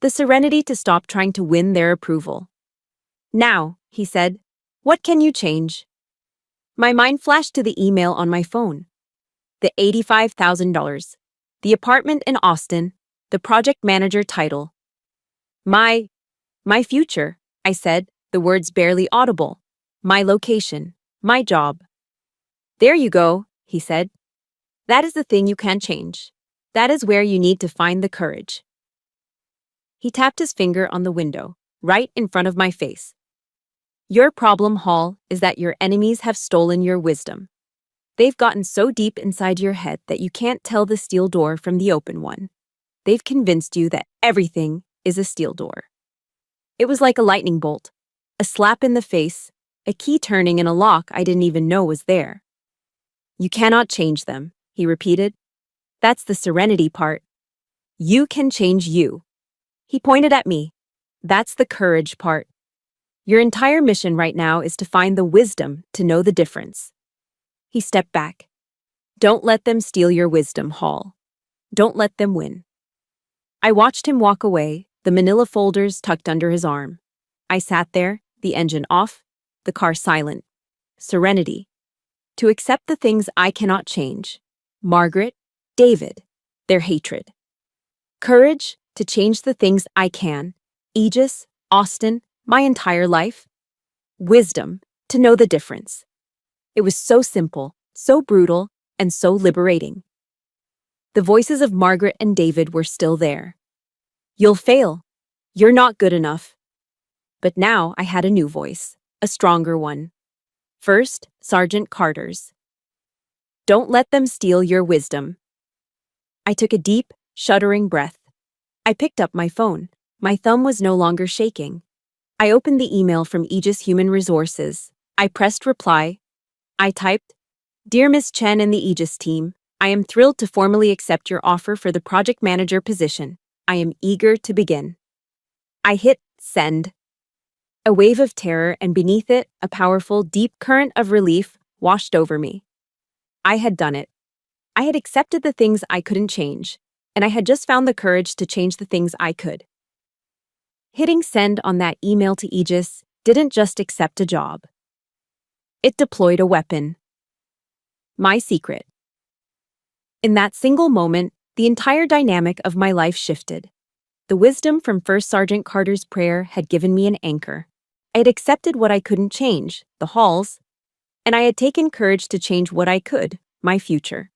The serenity to stop trying to win their approval. Now, he said, what can you change? My mind flashed to the email on my phone. The $85,000. The apartment in Austin. The project manager title. My future, I said, the words barely audible. My location. My job. There you go, he said. That is the thing you can change. That is where you need to find the courage. He tapped his finger on the window, right in front of my face. Your problem, Hall, is that your enemies have stolen your wisdom. They've gotten so deep inside your head that you can't tell the steel door from the open one. They've convinced you that everything is a steel door. It was like a lightning bolt, a slap in the face, a key turning in a lock I didn't even know was there. You cannot change them, he repeated. That's the serenity part. You can change you. He pointed at me. That's the courage part. Your entire mission right now is to find the wisdom to know the difference. He stepped back. Don't let them steal your wisdom, Hall. Don't let them win. I watched him walk away, the manila folders tucked under his arm. I sat there, the engine off, the car silent. Serenity. To accept the things I cannot change. Margaret, David, their hatred. Courage to change the things I can. Aegis, Austin, my entire life. Wisdom to know the difference. It was so simple, so brutal, and so liberating. The voices of Margaret and David were still there. You'll fail. You're not good enough. But now I had a new voice, a stronger one. First, Sergeant Carter's. Don't let them steal your wisdom. I took a deep, shuddering breath. I picked up my phone. My thumb was no longer shaking. I opened the email from Aegis Human Resources. I pressed reply. I typed, Dear Miss Chen and the Aegis team, I am thrilled to formally accept your offer for the project manager position. I am eager to begin. I hit send. A wave of terror, and beneath it, a powerful, deep current of relief washed over me. I had done it. I had accepted the things I couldn't change, and I had just found the courage to change the things I could. Hitting send on that email to Aegis didn't just accept a job. It deployed a weapon. My secret. In that single moment, the entire dynamic of my life shifted. The wisdom from First Sergeant Carter's prayer had given me an anchor. I had accepted what I couldn't change, the halls, and I had taken courage to change what I could, my future.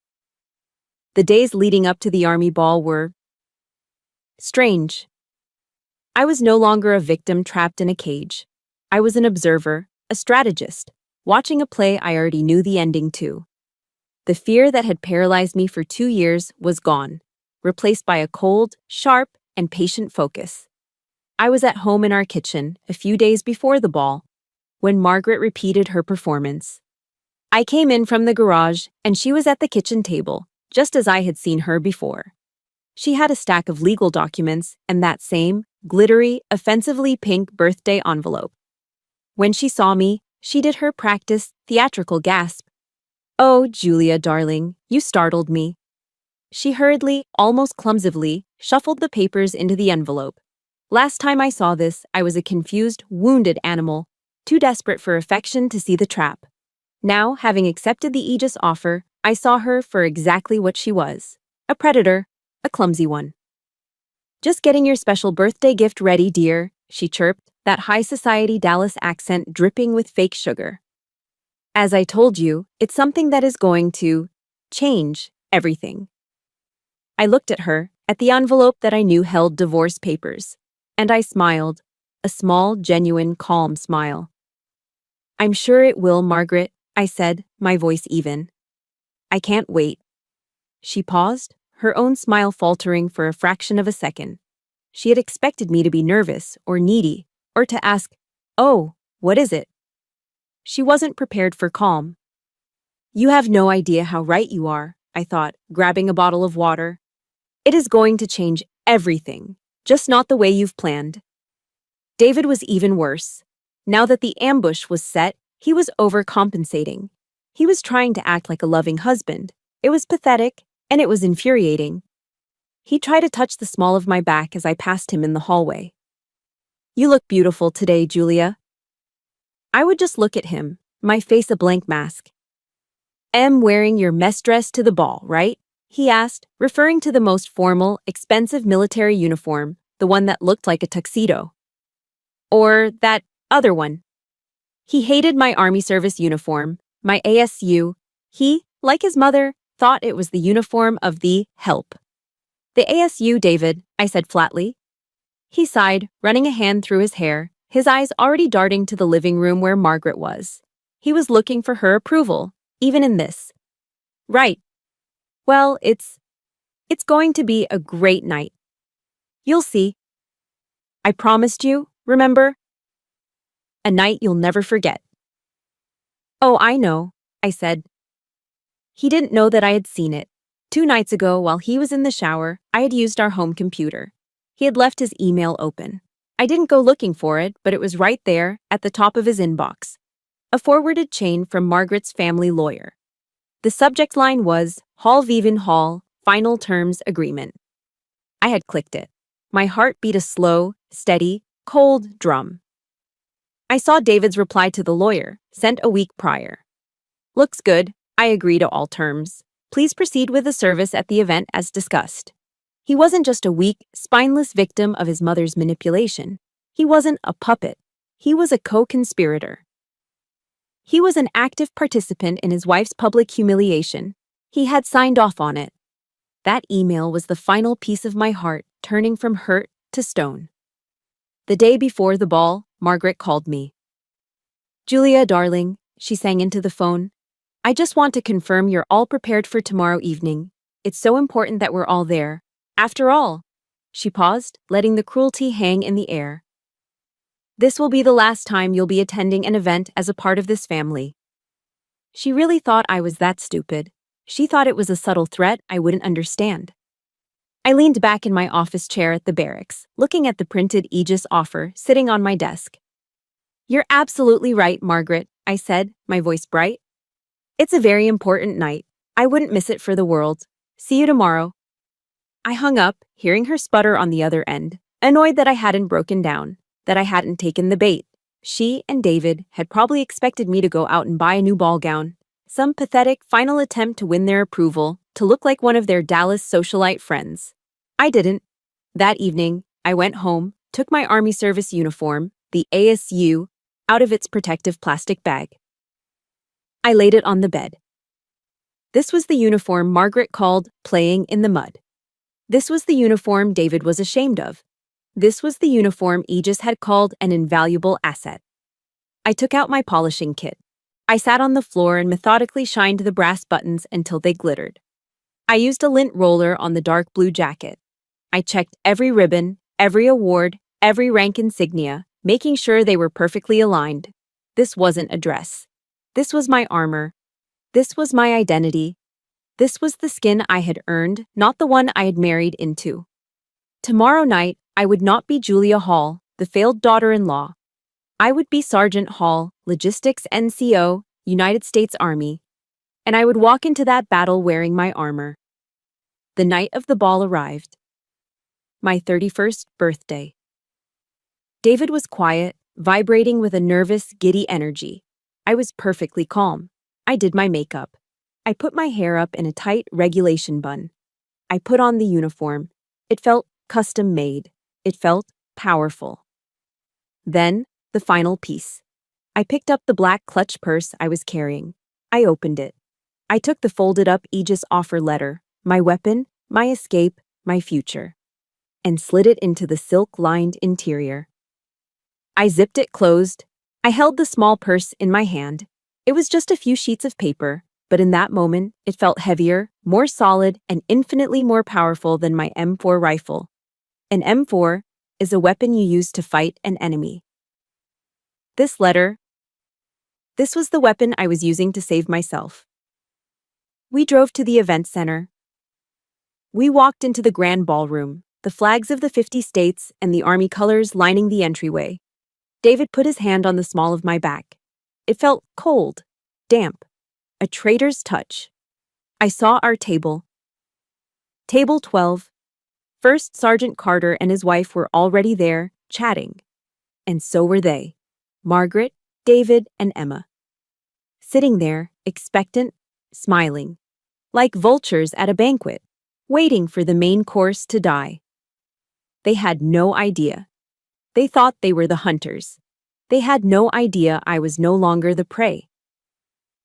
The days leading up to the Army Ball were strange. I was no longer a victim trapped in a cage. I was an observer, a strategist, watching a play I already knew the ending to. The fear that had paralyzed me for 2 years was gone, replaced by a cold, sharp, and patient focus. I was at home in our kitchen, a few days before the ball, when Margaret repeated her performance. I came in from the garage, and she was at the kitchen table, just as I had seen her before. She had a stack of legal documents and that same, glittery, offensively pink birthday envelope. When she saw me, she did her practice, theatrical gasp. "Oh, Julia, darling, you startled me." She hurriedly, almost clumsily, shuffled the papers into the envelope. Last time I saw this, I was a confused, wounded animal, too desperate for affection to see the trap. Now, having accepted the Aegis offer, I saw her for exactly what she was. A predator, a clumsy one. "Just getting your special birthday gift ready, dear," she chirped, that high society Dallas accent dripping with fake sugar. "As I told you, it's something that is going to change everything." I looked at her, at the envelope that I knew held divorce papers, and I smiled, a small, genuine, calm smile. "I'm sure it will, Margaret," I said, my voice even. "I can't wait." She paused, her own smile faltering for a fraction of a second. She had expected me to be nervous or needy, or to ask, "Oh, what is it?" She wasn't prepared for calm. "You have no idea how right you are," I thought, grabbing a bottle of water. "It is going to change everything, just not the way you've planned." David was even worse. Now that the ambush was set, he was overcompensating. He was trying to act like a loving husband. It was pathetic, and it was infuriating. He tried to touch the small of my back as I passed him in the hallway. "You look beautiful today, Julia." I would just look at him, my face a blank mask. "Am wearing your mess dress to the ball, right?" he asked, referring to the most formal, expensive military uniform, the one that looked like a tuxedo. "Or that other one." He hated my army service uniform, my ASU. He, like his mother, thought it was the uniform of the help. "The ASU, David," I said flatly. He sighed, running a hand through his hair, his eyes already darting to the living room where Margaret was. He was looking for her approval, even in this. "Right. Well, it's going to be a great night. You'll see. I promised you, remember? A night you'll never forget." "Oh, I know," I said. He didn't know that I had seen it. 2 nights ago, while he was in the shower, I had used our home computer. He had left his email open. I didn't go looking for it, but it was right there, at the top of his inbox. A forwarded chain from Margaret's family lawyer. The subject line was, "Hall Viven Hall, Final Terms Agreement." I had clicked it. My heart beat a slow, steady, cold drum. I saw David's reply to the lawyer, sent a week prior. "Looks good. I agree to all terms. Please proceed with the service at the event as discussed." He wasn't just a weak, spineless victim of his mother's manipulation. He wasn't a puppet. He was a co-conspirator. He was an active participant in his wife's public humiliation. He had signed off on it. That email was the final piece of my heart turning from hurt to stone. The day before the ball, Margaret called me. "Julia, darling," she sang into the phone, "I just want to confirm you're all prepared for tomorrow evening. It's so important that we're all there. After all," she paused, letting the cruelty hang in the air, "this will be the last time you'll be attending an event as a part of this family." She really thought I was that stupid. She thought it was a subtle threat I wouldn't understand. I leaned back in my office chair at the barracks, looking at the printed Aegis offer sitting on my desk. "You're absolutely right, Margaret," I said, my voice bright. "It's a very important night. I wouldn't miss it for the world. See you tomorrow." I hung up, hearing her sputter on the other end, annoyed that I hadn't broken down, that I hadn't taken the bait. She and David had probably expected me to go out and buy a new ball gown, some pathetic final attempt to win their approval, to look like one of their Dallas socialite friends. I didn't. That evening, I went home, took my Army service uniform, the ASU, out of its protective plastic bag. I laid it on the bed. This was the uniform Margaret called playing in the mud. This was the uniform David was ashamed of. This was the uniform Aegis had called an invaluable asset. I took out my polishing kit. I sat on the floor and methodically shined the brass buttons until they glittered. I used a lint roller on the dark blue jacket. I checked every ribbon, every award, every rank insignia, making sure they were perfectly aligned. This wasn't a dress. This was my armor. This was my identity. This was the skin I had earned, not the one I had married into. Tomorrow night, I would not be Julia Hall, the failed daughter-in-law. I would be Sergeant Hall, Logistics NCO, United States Army, and I would walk into that battle wearing my armor. The night of the ball arrived. My 31st birthday. David was quiet, vibrating with a nervous, giddy energy. I was perfectly calm. I did my makeup. I put my hair up in a tight regulation bun. I put on the uniform. It felt custom-made. It felt powerful. Then, the final piece. I picked up the black clutch purse I was carrying. I opened it. I took the folded-up Aegis offer letter, my weapon, my escape, my future, and slid it into the silk-lined interior. I zipped it closed. I held the small purse in my hand. It was just a few sheets of paper, but in that moment, it felt heavier, more solid, and infinitely more powerful than my M4 rifle. An M4 is a weapon you use to fight an enemy. This was the weapon I was using to save myself. We drove to the event center. We walked into the grand ballroom, the flags of the 50 states and the Army colors lining the entryway. David put his hand on the small of my back. It felt cold, damp, a traitor's touch. I saw our table. Table 12. First Sergeant Carter and his wife were already there, chatting. And so were they. Margaret, David, and Emma. Sitting there, expectant, smiling. Like vultures at a banquet, waiting for the main course to die. They had no idea. They thought they were the hunters. They had no idea I was no longer the prey.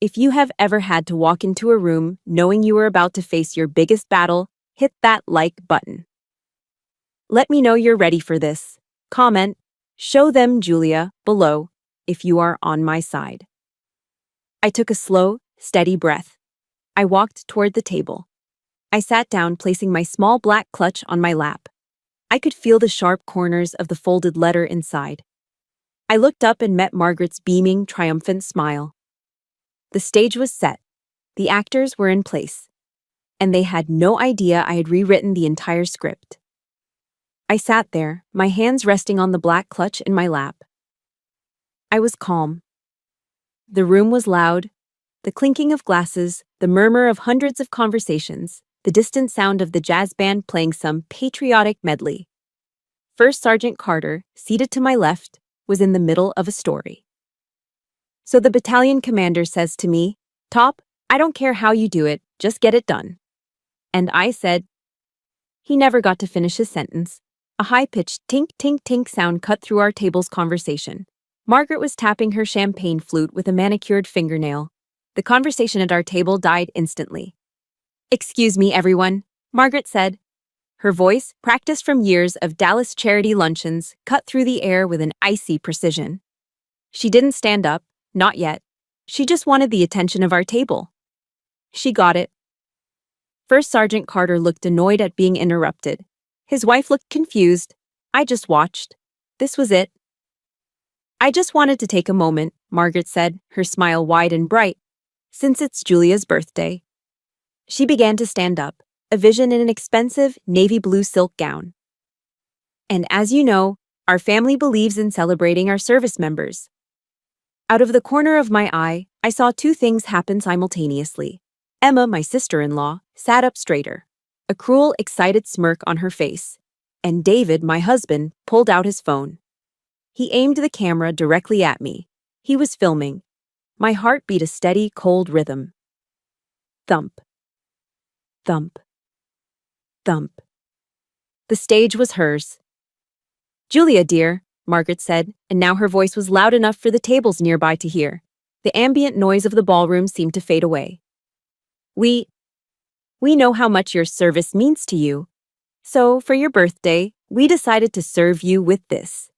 If you have ever had to walk into a room knowing you were about to face your biggest battle, hit that like button. Let me know you're ready for this. Comment, show them Julia, below, if you are on my side. I took a slow, steady breath. I walked toward the table. I sat down, placing my small black clutch on my lap. I could feel the sharp corners of the folded letter inside. I looked up and met Margaret's beaming, triumphant smile. The stage was set. The actors were in place. And they had no idea I had rewritten the entire script. I sat there, my hands resting on the black clutch in my lap. I was calm. The room was loud. The clinking of glasses, the murmur of hundreds of conversations, the distant sound of the jazz band playing some patriotic medley. First Sergeant Carter, seated to my left, was in the middle of a story. So the battalion commander says to me, "Top, I don't care how you do it, just get it done." And I said, he never got to finish his sentence. A high-pitched tink-tink-tink sound cut through our table's conversation. Margaret was tapping her champagne flute with a manicured fingernail. The conversation at our table died instantly. "Excuse me, everyone," Margaret said. Her voice, practiced from years of Dallas charity luncheons, cut through the air with an icy precision. She didn't stand up, not yet. She just wanted the attention of our table. She got it. First Sergeant Carter looked annoyed at being interrupted. His wife looked confused. I just watched. This was it. "I just wanted to take a moment," Margaret said, her smile wide and bright, "since it's Julia's birthday." She began to stand up, a vision in an expensive navy blue silk gown. "And as you know, our family believes in celebrating our service members." Out of the corner of my eye, I saw two things happen simultaneously. Emma, my sister-in-law, sat up straighter, a cruel, excited smirk on her face, and David, my husband, pulled out his phone. He aimed the camera directly at me. He was filming. My heart beat a steady, cold rhythm. Thump. Thump. Thump. The stage was hers. "Julia, dear," Margaret said, and now her voice was loud enough for the tables nearby to hear. The ambient noise of the ballroom seemed to fade away. We know how much your service means to you. So, for your birthday, we decided to serve you with this."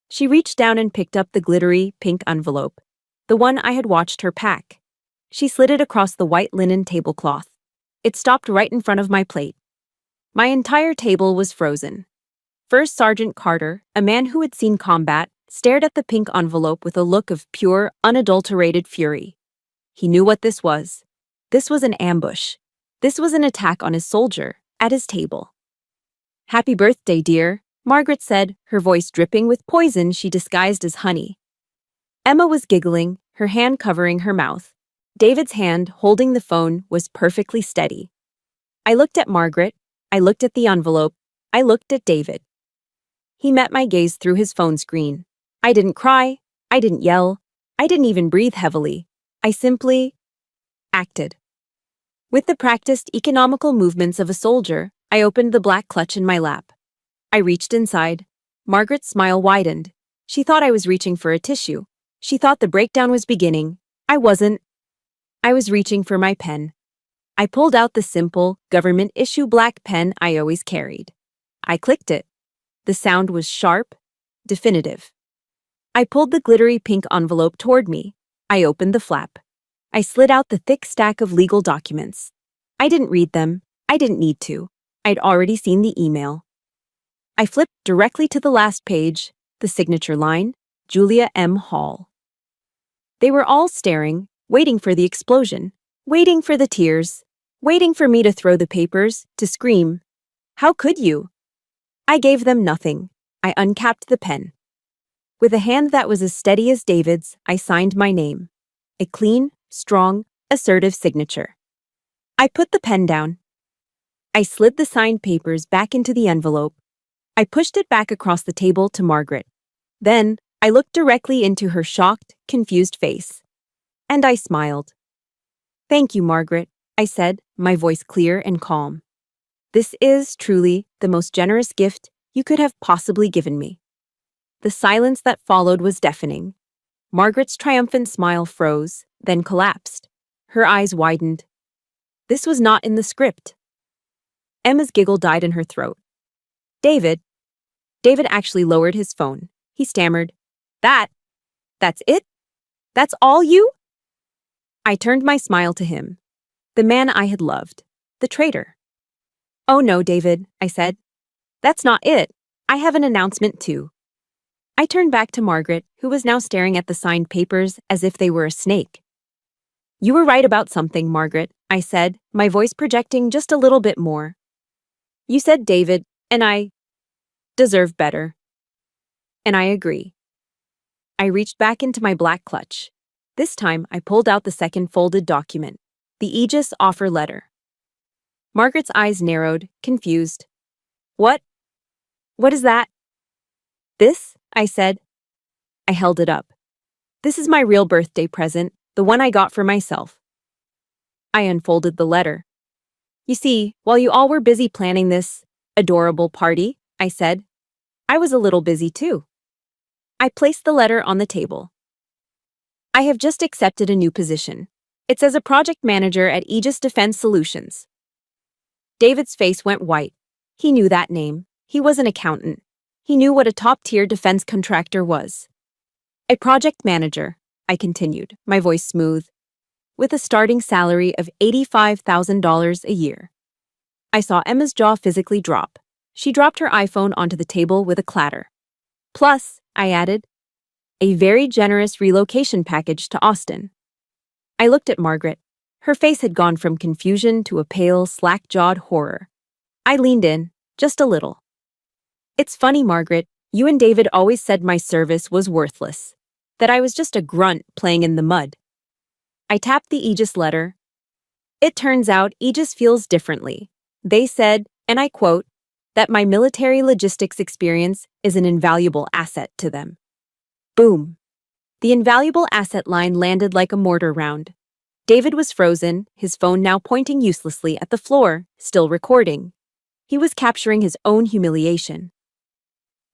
She reached down and picked up the glittery, pink envelope, the one I had watched her pack. She slid it across the white linen tablecloth. It stopped right in front of my plate. My entire table was frozen. First Sergeant Carter, a man who had seen combat, stared at the pink envelope with a look of pure, unadulterated fury. He knew what this was. This was an ambush. This was an attack on his soldier, at his table. "Happy birthday, dear," Margaret said, her voice dripping with poison she disguised as honey. Emma was giggling, her hand covering her mouth. David's hand, holding the phone, was perfectly steady. I looked at Margaret. I looked at the envelope. I looked at David. He met my gaze through his phone screen. I didn't cry. I didn't yell. I didn't even breathe heavily. I simply acted. With the practiced economical movements of a soldier, I opened the black clutch in my lap. I reached inside. Margaret's smile widened. She thought I was reaching for a tissue. She thought the breakdown was beginning. I wasn't. I was reaching for my pen. I pulled out the simple, government-issue black pen I always carried. I clicked it. The sound was sharp, definitive. I pulled the glittery pink envelope toward me. I opened the flap. I slid out the thick stack of legal documents. I didn't read them. I didn't need to. I'd already seen the email. I flipped directly to the last page, the signature line, Julia M. Hall. They were all staring, waiting for the explosion, waiting for the tears, waiting for me to throw the papers, to scream. How could you? I gave them nothing. I uncapped the pen. With a hand that was as steady as David's, I signed my name. A clean, strong, assertive signature. I put the pen down. I slid the signed papers back into the envelope. I pushed it back across the table to Margaret. Then, I looked directly into her shocked, confused face. And I smiled. Thank you, Margaret, I said, my voice clear and calm. This is, truly, the most generous gift you could have possibly given me. The silence that followed was deafening. Margaret's triumphant smile froze, then collapsed. Her eyes widened. This was not in the script. Emma's giggle died in her throat. David actually lowered his phone. He stammered, That's it? That's all you? I turned my smile to him. The man I had loved. The traitor. Oh no, David, I said. That's not it. I have an announcement too. I turned back to Margaret, who was now staring at the signed papers as if they were a snake. You were right about something, Margaret, I said, my voice projecting just a little bit more. You said David, and I deserve better. And I agree. I reached back into my black clutch. This time, I pulled out the second folded document, the Aegis offer letter. Margaret's eyes narrowed, confused. What? What is that? This, I said. I held it up. This is my real birthday present, the one I got for myself. I unfolded the letter. You see, while you all were busy planning this adorable party, I said, I was a little busy too. I placed the letter on the table. I have just accepted a new position. It's as a project manager at Aegis Defense Solutions. David's face went white. He knew that name. He was an accountant. He knew what a top-tier defense contractor was. A project manager, I continued, my voice smooth, with a starting salary of $85,000 a year. I saw Emma's jaw physically drop. She dropped her iPhone onto the table with a clatter. Plus, I added, a very generous relocation package to Austin. I looked at Margaret. Her face had gone from confusion to a pale, slack-jawed horror. I leaned in, just a little. It's funny, Margaret, you and David always said my service was worthless, that I was just a grunt playing in the mud. I tapped the Aegis letter. It turns out Aegis feels differently. They said, and I quote, that my military logistics experience is an invaluable asset to them. Boom. The invaluable asset line landed like a mortar round. David was frozen, his phone now pointing uselessly at the floor, still recording. He was capturing his own humiliation.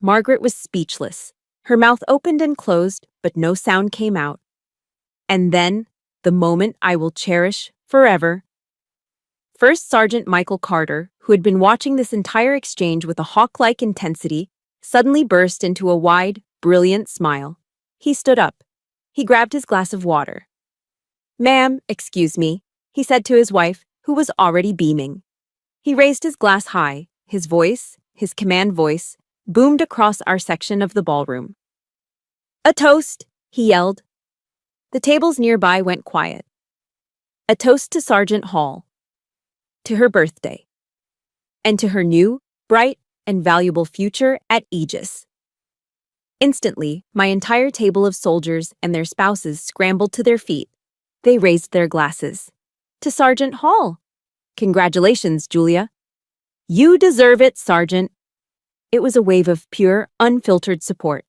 Margaret was speechless. Her mouth opened and closed, but no sound came out. And then, the moment I will cherish forever. First Sergeant Michael Carter, who had been watching this entire exchange with a hawk-like intensity, suddenly burst into a wide, brilliant smile. He stood up. He grabbed his glass of water. Ma'am, excuse me, he said to his wife, who was already beaming. He raised his glass high. His voice, his command voice, boomed across our section of the ballroom. A toast, he yelled. The tables nearby went quiet. A toast to Sergeant Hall. To her birthday. And to her new, bright, and valuable future at Aegis. Instantly, my entire table of soldiers and their spouses scrambled to their feet. They raised their glasses. To Sergeant Hall. Congratulations, Julia. You deserve it, Sergeant. It was a wave of pure, unfiltered support.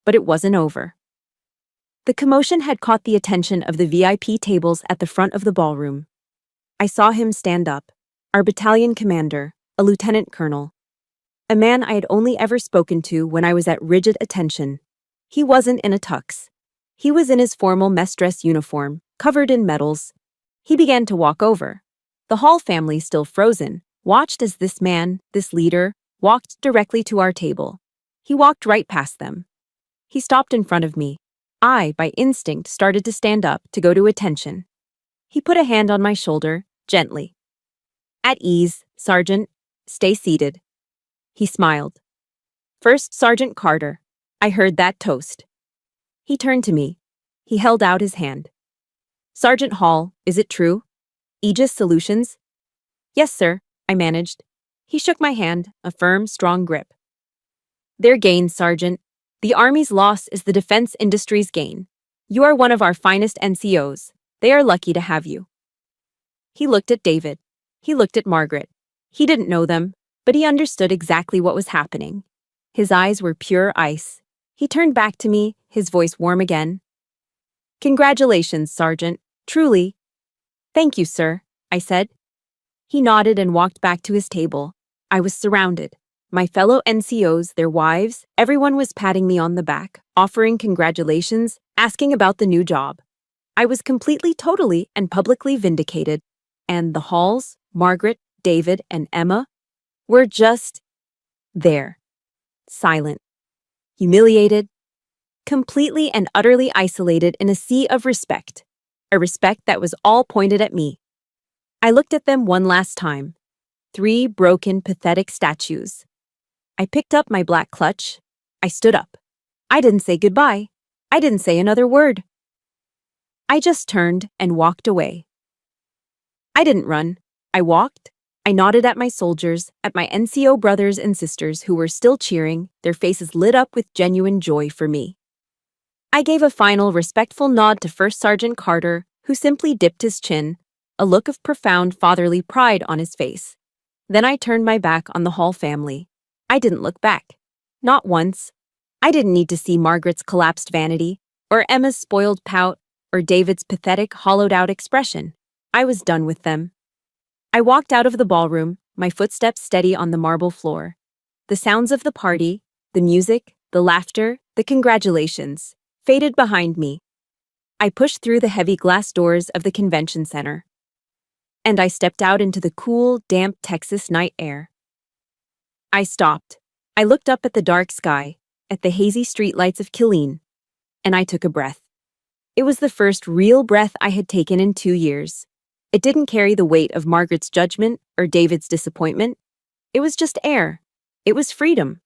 But it wasn't over. The commotion had caught the attention of the VIP tables at the front of the ballroom. I saw him stand up, our battalion commander, a lieutenant colonel. A man I had only ever spoken to when I was at rigid attention. He wasn't in a tux. He was in his formal mess dress uniform, covered in medals. He began to walk over. The Hall family, still frozen, watched as this man, this leader, walked directly to our table. He walked right past them. He stopped in front of me. I, by instinct, started to stand up to go to attention. He put a hand on my shoulder, gently. At ease, Sergeant. Stay seated. He smiled. First Sergeant Carter. I heard that toast. He turned to me. He held out his hand. Sergeant Hall, is it true? Aegis Solutions? Yes, sir, I managed. He shook my hand, a firm, strong grip. Their gain, Sergeant. The Army's loss is the defense industry's gain. You are one of our finest NCOs. They are lucky to have you. He looked at David. He looked at Margaret. He didn't know them, but he understood exactly what was happening. His eyes were pure ice. He turned back to me, his voice warm again. Congratulations, Sergeant. Truly. Thank you, sir, I said. He nodded and walked back to his table. I was surrounded. My fellow NCOs, their wives, everyone was patting me on the back, offering congratulations, asking about the new job. I was completely, totally, and publicly vindicated. And the Halls, Margaret, David, and Emma were just there, silent, humiliated, completely and utterly isolated in a sea of respect, a respect that was all pointed at me. I looked at them one last time. 3 broken, pathetic statues. I picked up my black clutch. I stood up. I didn't say goodbye. I didn't say another word. I just turned and walked away. I didn't run. I walked. I nodded at my soldiers, at my NCO brothers and sisters who were still cheering, their faces lit up with genuine joy for me. I gave a final, respectful nod to First Sergeant Carter, who simply dipped his chin, a look of profound fatherly pride on his face. Then I turned my back on the Hall family. I didn't look back. Not once. I didn't need to see Margaret's collapsed vanity, or Emma's spoiled pout, or David's pathetic, hollowed-out expression. I was done with them. I walked out of the ballroom, my footsteps steady on the marble floor. The sounds of the party, the music, the laughter, the congratulations, faded behind me. I pushed through the heavy glass doors of the convention center. And I stepped out into the cool, damp Texas night air. I stopped. I looked up at the dark sky, at the hazy streetlights of Killeen, and I took a breath. It was the first real breath I had taken in 2 years. It didn't carry the weight of Margaret's judgment or David's disappointment. It was just air. It was freedom.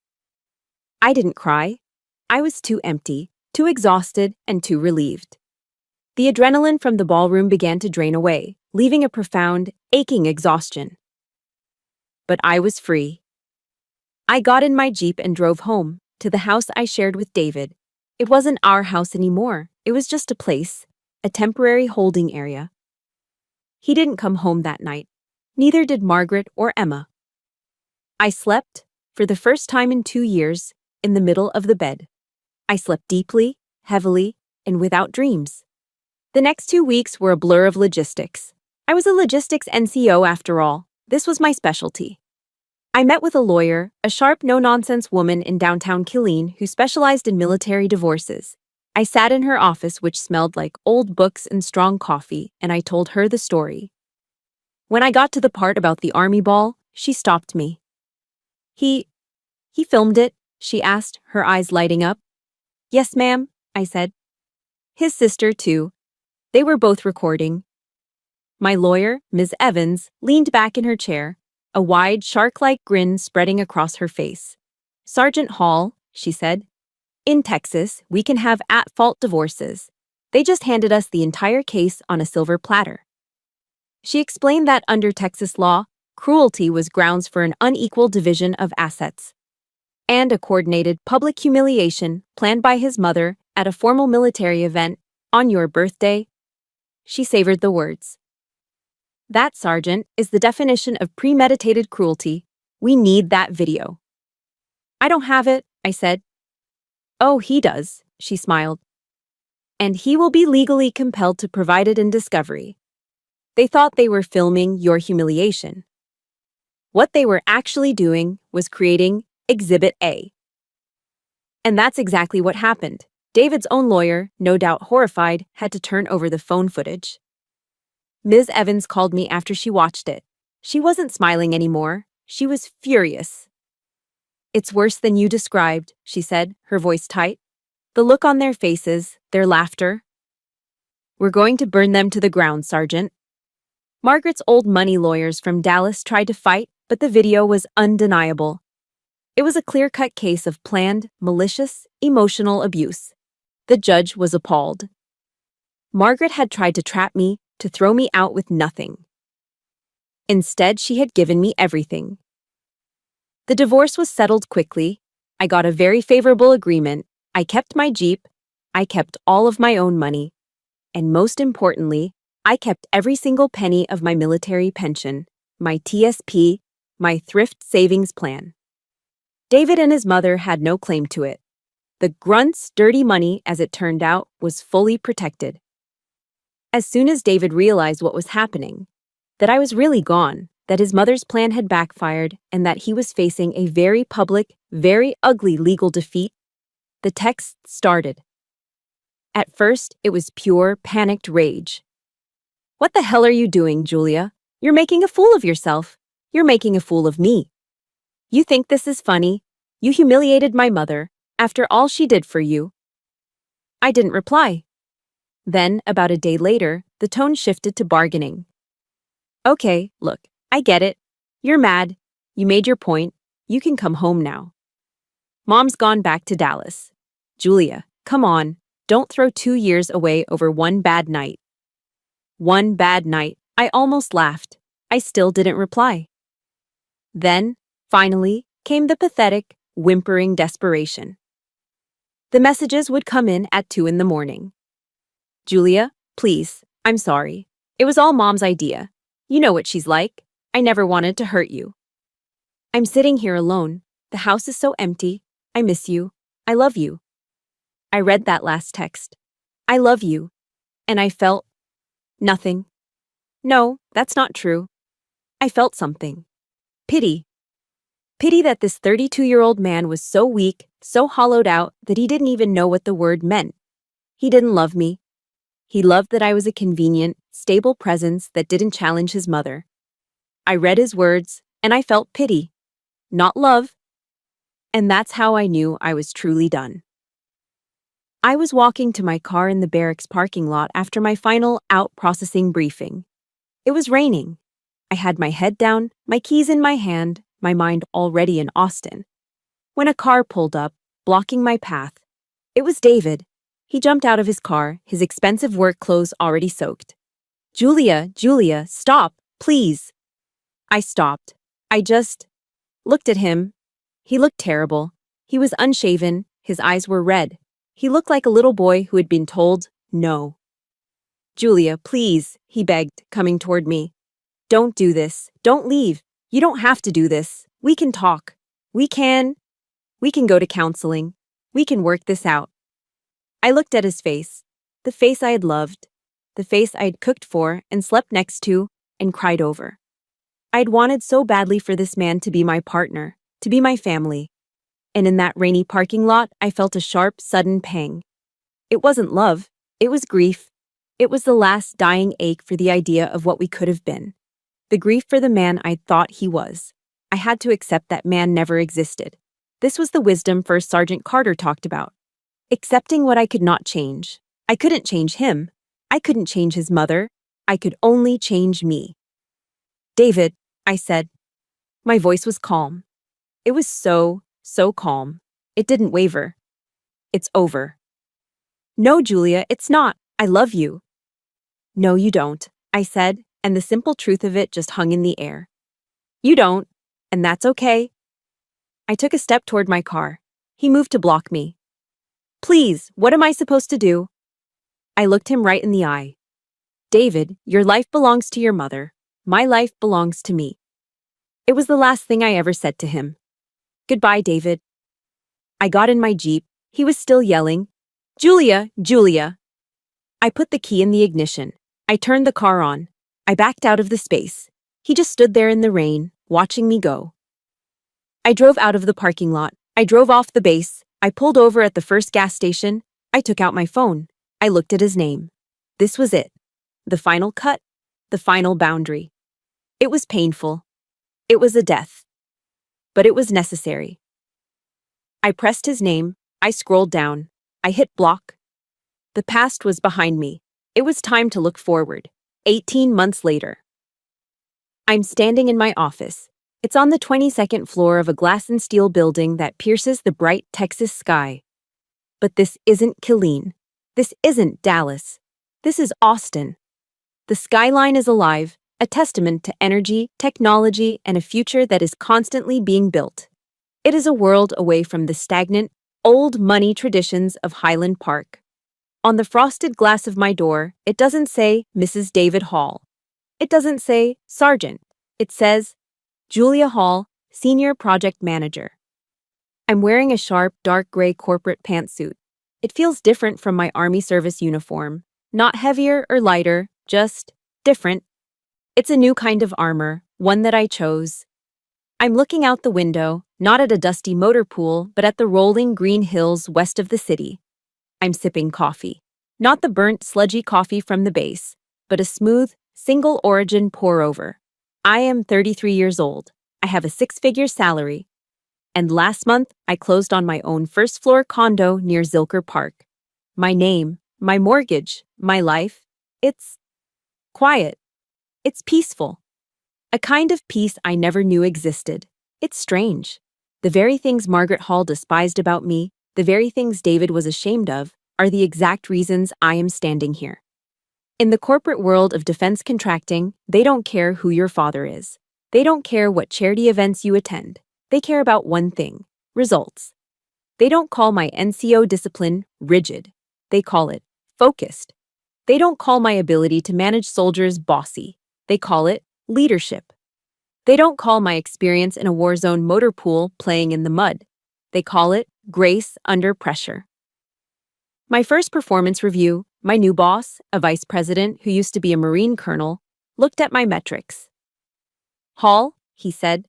I didn't cry. I was too empty, too exhausted, and too relieved. The adrenaline from the ballroom began to drain away, leaving a profound, aching exhaustion. But I was free. I got in my Jeep and drove home, to the house I shared with David. It wasn't our house anymore. It was just a place, a temporary holding area. He didn't come home that night. Neither did Margaret or Emma. I slept, for the first time in 2 years, in the middle of the bed. I slept deeply, heavily, and without dreams. The next 2 weeks were a blur of logistics. I was a logistics NCO after all. This was my specialty. I met with a lawyer, a sharp, no-nonsense woman in downtown Killeen who specialized in military divorces. I sat in her office, which smelled like old books and strong coffee, and I told her the story. When I got to the part about the army ball, she stopped me. He filmed it, she asked, her eyes lighting up. Yes, ma'am, I said. His sister, too. They were both recording. My lawyer, Ms. Evans, leaned back in her chair, a wide, shark-like grin spreading across her face. Sergeant Hall, she said. In Texas, we can have at-fault divorces. They just handed us the entire case on a silver platter. She explained that under Texas law, cruelty was grounds for an unequal division of assets, and a coordinated public humiliation planned by his mother at a formal military event on your birthday. She savored the words. That, Sergeant, is the definition of premeditated cruelty. We need that video. I don't have it, I said. Oh, he does, she smiled. And he will be legally compelled to provide it in discovery. They thought they were filming your humiliation. What they were actually doing was creating Exhibit A. And that's exactly what happened. David's own lawyer, no doubt horrified, had to turn over the phone footage. Ms. Evans called me after she watched it. She wasn't smiling anymore. She was furious. It's worse than you described, she said, her voice tight. The look on their faces, their laughter. We're going to burn them to the ground, Sergeant. Margaret's old money lawyers from Dallas tried to fight, but the video was undeniable. It was a clear-cut case of planned, malicious, emotional abuse. The judge was appalled. Margaret had tried to trap me, to throw me out with nothing. Instead, she had given me everything. The divorce was settled quickly. I got a very favorable agreement. I kept my Jeep. I kept all of my own money. And most importantly, I kept every single penny of my military pension, my TSP, my thrift savings plan. David and his mother had no claim to it. The grunt's dirty money, as it turned out, was fully protected. As soon as David realized what was happening, that I was really gone, that his mother's plan had backfired, and that he was facing a very public, very ugly legal defeat, the text started. At first, it was pure, panicked rage. What the hell are you doing, Julia? You're making a fool of yourself. You're making a fool of me. You think this is funny? You humiliated my mother, after all she did for you. I didn't reply. Then, about a day later, the tone shifted to bargaining. Okay, look, I get it. You're mad. You made your point. You can come home now. Mom's gone back to Dallas. Julia, come on. Don't throw 2 years away over one bad night. One bad night. I almost laughed. I still didn't reply. Then, finally, came the pathetic, whimpering desperation. The messages would come in at 2 in the morning. Julia, please, I'm sorry. It was all Mom's idea. You know what she's like. I never wanted to hurt you. I'm sitting here alone. The house is so empty. I miss you. I love you. I read that last text. I love you. And I felt nothing. No, that's not true. I felt something. Pity. Pity that this 32-year-old man was so weak, so hollowed out that he didn't even know what the word meant. He didn't love me. He loved that I was a convenient, stable presence that didn't challenge his mother. I read his words, and I felt pity, not love. And that's how I knew I was truly done. I was walking to my car in the barracks parking lot after my final out-processing briefing. It was raining. I had my head down, my keys in my hand, my mind already in Austin. When a car pulled up, blocking my path. It was David. He jumped out of his car, his expensive work clothes already soaked. Julia, stop, please. I stopped. I just looked at him. He looked terrible. He was unshaven. His eyes were red. He looked like a little boy who had been told no. Julia, please, he begged, coming toward me. Don't do this. Don't leave. You don't have to do this. We can talk. We can go to counseling. We can work this out. I looked at his face, the face I had loved, the face I had cooked for and slept next to and cried over. I had wanted so badly for this man to be my partner, to be my family. And in that rainy parking lot, I felt a sharp, sudden pang. It wasn't love. It was grief. It was the last dying ache for the idea of what we could have been. The grief for the man I'd thought he was. I had to accept that man never existed. This was the wisdom First Sergeant Carter talked about. Accepting what I could not change. I couldn't change him. I couldn't change his mother. I could only change me. David, I said. My voice was calm. It was so calm. It didn't waver. It's over. No, Julia, it's not. I love you. No, you don't, I said, and the simple truth of it just hung in the air. You don't, and that's okay. I took a step toward my car. He moved to block me. Please, what am I supposed to do? I looked him right in the eye. David, your life belongs to your mother. My life belongs to me. It was the last thing I ever said to him. Goodbye, David. I got in my Jeep. He was still yelling, Julia, Julia. I put the key in the ignition. I turned the car on. I backed out of the space. He just stood there in the rain, watching me go. I drove out of the parking lot. I drove off the base. I pulled over at the first gas station. I took out my phone. I looked at his name. This was it. The final cut. The final boundary. It was painful. It was a death. But it was necessary. I pressed his name. I scrolled down. I hit block. The past was behind me. It was time to look forward. 18 months later. I'm standing in my office. It's on the 22nd floor of a glass and steel building that pierces the bright Texas sky. But this isn't Killeen. This isn't Dallas. This is Austin. The skyline is alive, a testament to energy, technology, and a future that is constantly being built. It is a world away from the stagnant, old money traditions of Highland Park. On the frosted glass of my door, it doesn't say Mrs. David Hall. It doesn't say Sergeant. It says Julia Hall, Senior Project Manager. I'm wearing a sharp, dark gray corporate pantsuit. It feels different from my Army service uniform. Not heavier or lighter, just different. It's a new kind of armor, one that I chose. I'm looking out the window, not at a dusty motor pool, but at the rolling green hills west of the city. I'm sipping coffee. Not the burnt, sludgy coffee from the base, but a smooth, single-origin pour-over. I am 33 years old. I have a six-figure salary. And last month, I closed on my own first-floor condo near Zilker Park. My name, my mortgage, my life, it's quiet. It's peaceful. A kind of peace I never knew existed. It's strange. The very things Margaret Hall despised about me, the very things David was ashamed of, are the exact reasons I am standing here. In the corporate world of defense contracting, they don't care who your father is. They don't care what charity events you attend. They care about one thing: results. They don't call my NCO discipline rigid. They call it focused. They don't call my ability to manage soldiers bossy. They call it leadership. They don't call my experience in a war zone motor pool playing in the mud. They call it grace under pressure. My first performance review, my new boss, a vice president who used to be a Marine colonel, looked at my metrics. Hall, he said,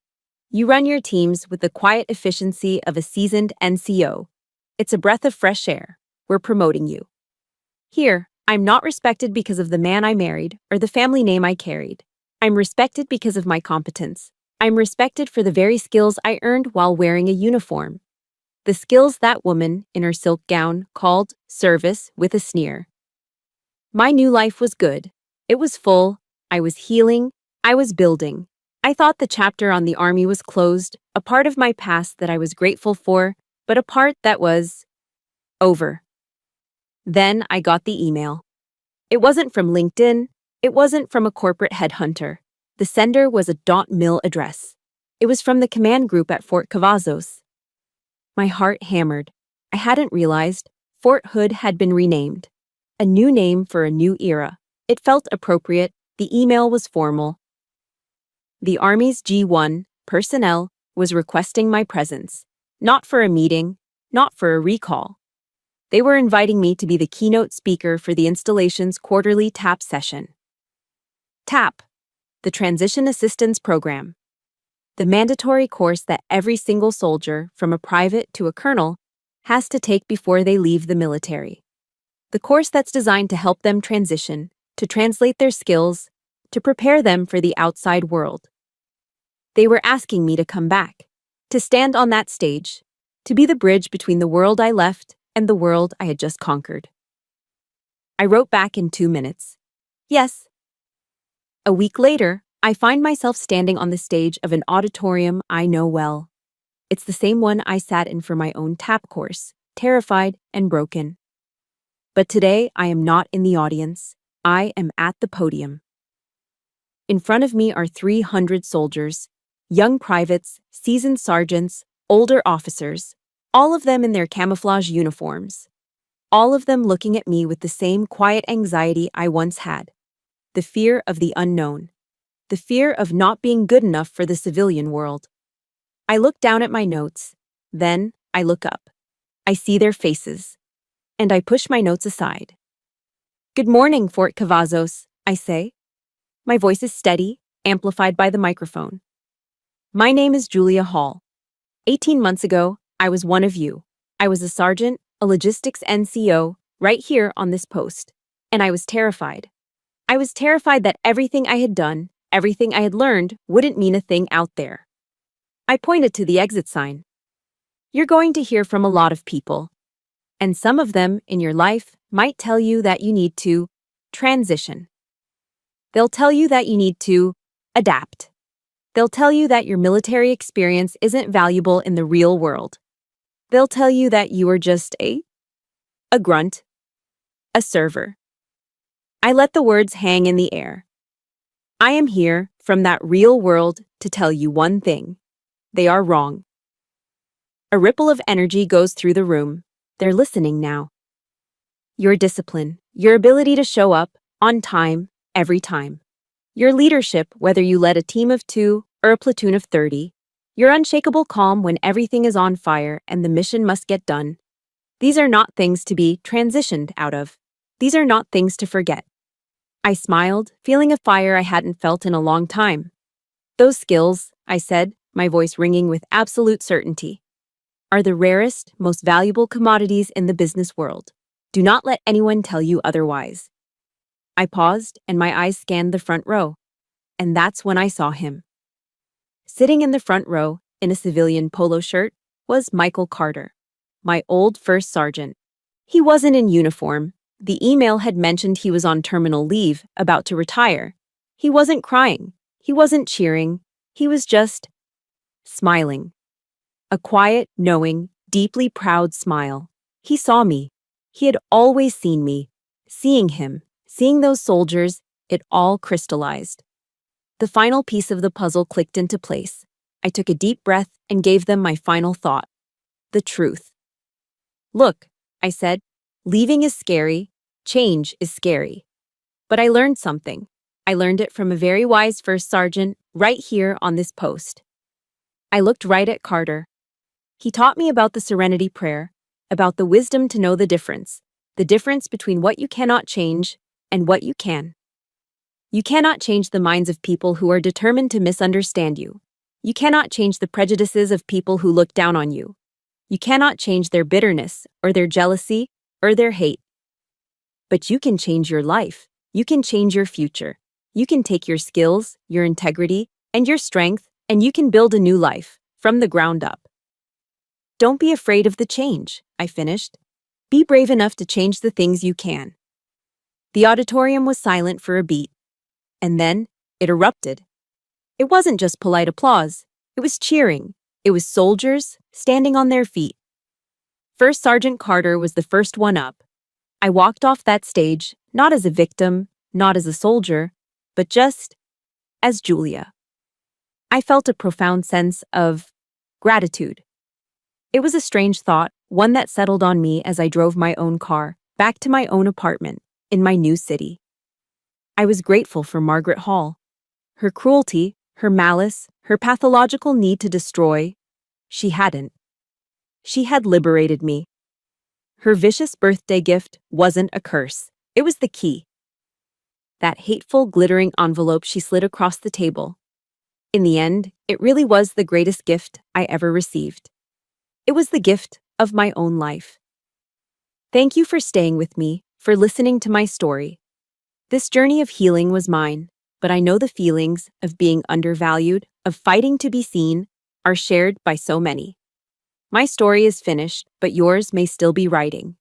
you run your teams with the quiet efficiency of a seasoned NCO. It's a breath of fresh air. We're promoting you. Here, I'm not respected because of the man I married or the family name I carried. I'm respected because of my competence. I'm respected for the very skills I earned while wearing a uniform. The skills that woman, in her silk gown, called service with a sneer. My new life was good. It was full. I was healing. I was building. I thought the chapter on the Army was closed, a part of my past that I was grateful for, but a part that was over. Then I got the email. It wasn't from LinkedIn. It wasn't from a corporate headhunter. The sender was a .mil address. It was from the command group at Fort Cavazos. My heart hammered. I hadn't realized Fort Hood had been renamed. A new name for a new era. It felt appropriate. The email was formal. The Army's G1 personnel was requesting my presence. Not for a meeting, not for a recall. They were inviting me to be the keynote speaker for the installation's quarterly TAP session. TAP, the Transition Assistance Program. The mandatory course that every single soldier, from a private to a colonel, has to take before they leave the military. The course that's designed to help them transition, to translate their skills, to prepare them for the outside world. They were asking me to come back, to stand on that stage, to be the bridge between the world I left and the world I had just conquered. I wrote back in 2 minutes. Yes. A week later, I find myself standing on the stage of an auditorium I know well. It's the same one I sat in for my own TAP course, terrified and broken. But today, I am not in the audience. I am at the podium. In front of me are 300 soldiers, Young privates, seasoned sergeants, older officers, all of them in their camouflage uniforms. All of them looking at me with the same quiet anxiety I once had. The fear of the unknown. The fear of not being good enough for the civilian world. I look down at my notes. Then I look up. I see their faces. And I push my notes aside. "Good morning, Fort Cavazos," I say. My voice is steady, amplified by the microphone. "My name is Julia Hall. 18 months ago, I was one of you. I was a sergeant, a logistics NCO, right here on this post. And I was terrified. I was terrified that everything I had done, everything I had learned, wouldn't mean a thing out there." I pointed to the exit sign. "You're going to hear from a lot of people. And some of them in your life might tell you that you need to transition. They'll tell you that you need to adapt. They'll tell you that your military experience isn't valuable in the real world. They'll tell you that you are just a grunt, a server." I let the words hang in the air. I am here from that real world to tell you one thing. They are wrong. A ripple of energy goes through the room. They're listening now. Your discipline, your ability to show up on time, every time. Your leadership, whether you led a team of 2 or a platoon of 30. Your unshakable calm when everything is on fire and the mission must get done. These are not things to be transitioned out of. These are not things to forget. I smiled, feeling a fire I hadn't felt in a long time. "Those skills," I said, my voice ringing with absolute certainty, "are the rarest, most valuable commodities in the business world. Do not let anyone tell you otherwise." I paused and my eyes scanned the front row. And that's when I saw him. Sitting in the front row, in a civilian polo shirt, was Michael Carter, my old first sergeant. He wasn't in uniform. The email had mentioned he was on terminal leave, about to retire. He wasn't crying. He wasn't cheering. He was just smiling. A quiet, knowing, deeply proud smile. He saw me. He had always seen me. Seeing him, seeing those soldiers, it all crystallized. The final piece of the puzzle clicked into place. I took a deep breath and gave them my final thought. The truth. "Look," I said, "leaving is scary. Change is scary. But I learned something. I learned it from a very wise first sergeant right here on this post." I looked right at Carter. He taught me about the serenity prayer, about the wisdom to know the difference between what you cannot change and what you can. You cannot change the minds of people who are determined to misunderstand you. You cannot change the prejudices of people who look down on you. You cannot change their bitterness or their jealousy or their hate. But you can change your life. You can change your future. You can take your skills, your integrity, and your strength, and you can build a new life from the ground up. Don't be afraid of the change, I finished. Be brave enough to change the things you can. The auditorium was silent for a beat. And then it erupted. It wasn't just polite applause. It was cheering. It was soldiers standing on their feet. First Sergeant Carter was the first one up. I walked off that stage, not as a victim, not as a soldier, but just as Julia. I felt a profound sense of gratitude. It was a strange thought, one that settled on me as I drove my own car back to my own apartment in my new city. I was grateful for Margaret Hall. Her cruelty, her malice, her pathological need to destroy, she hadn't. She had liberated me. Her vicious birthday gift wasn't a curse. It was the key. That hateful, glittering envelope she slid across the table. In the end, it really was the greatest gift I ever received. It was the gift of my own life. Thank you for staying with me, for listening to my story. This journey of healing was mine, but I know the feelings of being undervalued, of fighting to be seen, are shared by so many. My story is finished, but yours may still be writing.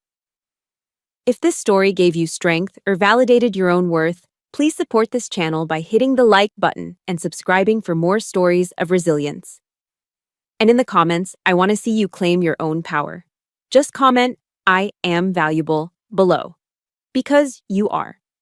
If this story gave you strength or validated your own worth, please support this channel by hitting the like button and subscribing for more stories of resilience. And in the comments, I want to see you claim your own power. Just comment, "I am valuable," below. Because you are.